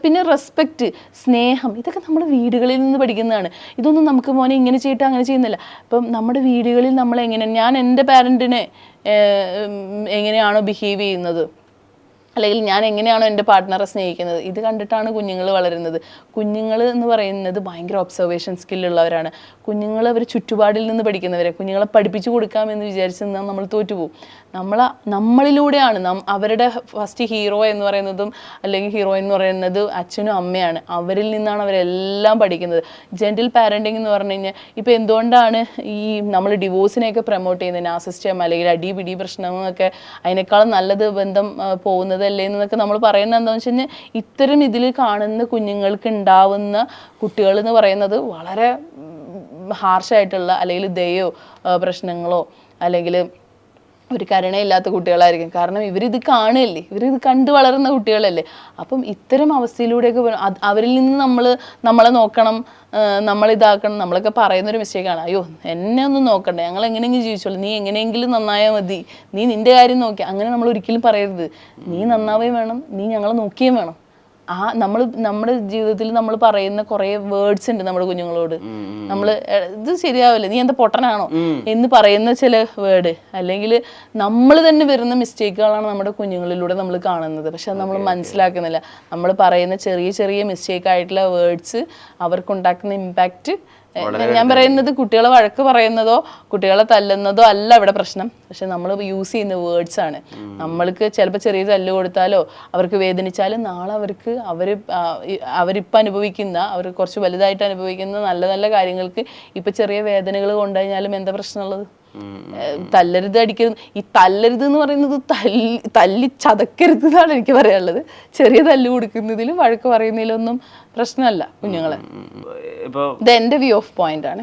പിന്നെ റെസ്പെക്റ്റ്, സ്നേഹം, ഇതൊക്കെ നമ്മുടെ വീടുകളിൽ നിന്ന് പഠിക്കുന്നതാണ്. ഇതൊന്നും നമുക്ക് മോനെ ഇങ്ങനെ ചെയ്തിട്ട് അങ്ങനെ ചെയ്യുന്നില്ല. ഇപ്പം നമ്മുടെ വീടുകളിൽ നമ്മൾ ഞാൻ എൻ്റെ പാരൻറ്റിനെ എങ്ങനെയാണോ ബിഹേവ് ചെയ്യുന്നത്, അല്ലെങ്കിൽ ഞാൻ എങ്ങനെയാണോ എൻ്റെ പാർട്ട്ണറെ സ്നേഹിക്കുന്നത്, ഇത് കണ്ടിട്ടാണ് കുഞ്ഞുങ്ങൾ വളരുന്നത്. കുഞ്ഞുങ്ങൾ എന്ന് പറയുന്നത് ഭയങ്കര ഒബ്സർവേഷൻ സ്കില്ലുള്ളവരാണ്. കുഞ്ഞുങ്ങൾ അവർ ചുറ്റുപാടിൽ നിന്ന് പഠിക്കുന്നവരെ. കുഞ്ഞുങ്ങളെ പഠിപ്പിച്ചു കൊടുക്കാമെന്ന് വിചാരിച്ച് നിന്നാൽ നമ്മൾ തോറ്റുപോകും. നമ്മളിലൂടെയാണ് അവരുടെ ഫസ്റ്റ് ഹീറോ എന്ന് പറയുന്നതും അല്ലെങ്കിൽ ഹീറോയിൻ എന്ന് പറയുന്നത് അച്ഛനും അമ്മയാണ്. അവരിൽ നിന്നാണ് അവരെല്ലാം പഠിക്കുന്നത്. ജെൻറ്റിൽ പാരൻറ്റിങ് എന്ന് പറഞ്ഞു കഴിഞ്ഞാൽ ഇപ്പോൾ എന്തുകൊണ്ടാണ് ഈ നമ്മൾ ഡിവോഴ്സിനെയൊക്കെ പ്രൊമോട്ട് ചെയ്യുന്നത്, നാസിസ്റ്റം അല്ലെങ്കിൽ അടിപിടി പ്രശ്നങ്ങളൊക്കെ അതിനേക്കാളും നല്ലത് ബന്ധം പോകുന്നത് അല്ലേ എന്നൊക്കെ നമ്മൾ പറയുന്നത് എന്താണെന്ന് വെച്ച് കഴിഞ്ഞാൽ ഇത്തരം ഇതിൽ കാണുന്ന കുഞ്ഞുങ്ങൾക്ക് ഉണ്ടാവുന്ന കുട്ടികൾ എന്ന് പറയുന്നത് വളരെ ഹാർഷായിട്ടുള്ള അല്ലെങ്കിൽ ദയോ പ്രശ്നങ്ങളോ അല്ലെങ്കിൽ ഒരു കരുണയില്ലാത്ത കുട്ടികളായിരിക്കും. കാരണം ഇവരിത് കാണുകയല്ലേ, ഇവരിത് കണ്ടു വളരുന്ന കുട്ടികളല്ലേ. അപ്പം ഇത്തരം അവസ്ഥയിലൂടെയൊക്കെ അവരിൽ നിന്ന് നമ്മളെ നോക്കണം, നമ്മളിതാക്കണം. നമ്മളൊക്കെ പറയുന്നൊരു മിസ്റ്റേക്കാണ്, അയ്യോ എന്നെ ഒന്നും നോക്കണ്ട, ഞങ്ങൾ എങ്ങനെയെങ്കിലും ജീവിച്ചോളൂ, നീ എങ്ങനെയെങ്കിലും നന്നായാൽ മതി, നീ നിൻ്റെ കാര്യം നോക്കി. അങ്ങനെ നമ്മൾ ഒരിക്കലും പറയരുത്. നീ നന്നാവുകയും വേണം, നീ ഞങ്ങളെ നോക്കുകയും വേണം. നമ്മുടെ ജീവിതത്തിൽ നമ്മൾ പറയുന്ന കുറേ വേർഡ്സ് ഉണ്ട് നമ്മുടെ കുഞ്ഞുങ്ങളോട്. ഇത് ശരിയാവില്ല, നീ എന്താ പൊട്ടനാണോ എന്ന് പറയുന്ന ചില വേർഡ്, അല്ലെങ്കിൽ നമ്മൾ തന്നെ വരുന്ന മിസ്റ്റേക്കുകളാണ് നമ്മുടെ കുഞ്ഞുങ്ങളിലൂടെ നമ്മൾ കാണുന്നത്. പക്ഷെ അത് നമ്മൾ മനസ്സിലാക്കുന്നില്ല. നമ്മൾ പറയുന്ന ചെറിയ ചെറിയ മിസ്റ്റേക്ക് ആയിട്ടുള്ള വേർഡ്സ് അവർക്കുണ്ടാക്കുന്ന ഇമ്പാക്റ്റ്. ഞാൻ പറയുന്നത് കുട്ടികളെ വഴക്ക് പറയുന്നതോ കുട്ടികളെ തല്ലുന്നതോ അല്ല ഇവിടെ പ്രശ്നം. പക്ഷെ നമ്മൾ യൂസ് ചെയ്യുന്ന വേർഡ്സ് ആണ്. നമ്മൾക്ക് ചിലപ്പോൾ ചെറിയ തല്ല് കൊടുത്താലോ അവർക്ക് വേദനിച്ചാലും നാളെ അവരിപ്പോൾ അനുഭവിക്കുന്ന, അവർ കുറച്ച് വലുതായിട്ട് അനുഭവിക്കുന്ന നല്ല നല്ല കാര്യങ്ങൾക്ക് ഇപ്പം ചെറിയ വേദനകൾ കൊണ്ടുകഴിഞ്ഞാലും എന്താ പ്രശ്നമുള്ളത്? തല്ലരുത്, അടിക്കരുത്. ഈ തല്ലരുത് എന്ന് പറയുന്നത് തല്ലി ചതക്കരുത് എന്നാണ് എനിക്ക് പറയാനുള്ളത്. ചെറിയ തല്ല് കൊടുക്കുന്നതിലും വഴക്ക് പറയുന്നതിലൊന്നും പ്രശ്നമല്ല കുഞ്ഞുങ്ങളെ. ഇത് എൻ്റെ വ്യൂ ഓഫ് പോയിന്റ് ആണ്.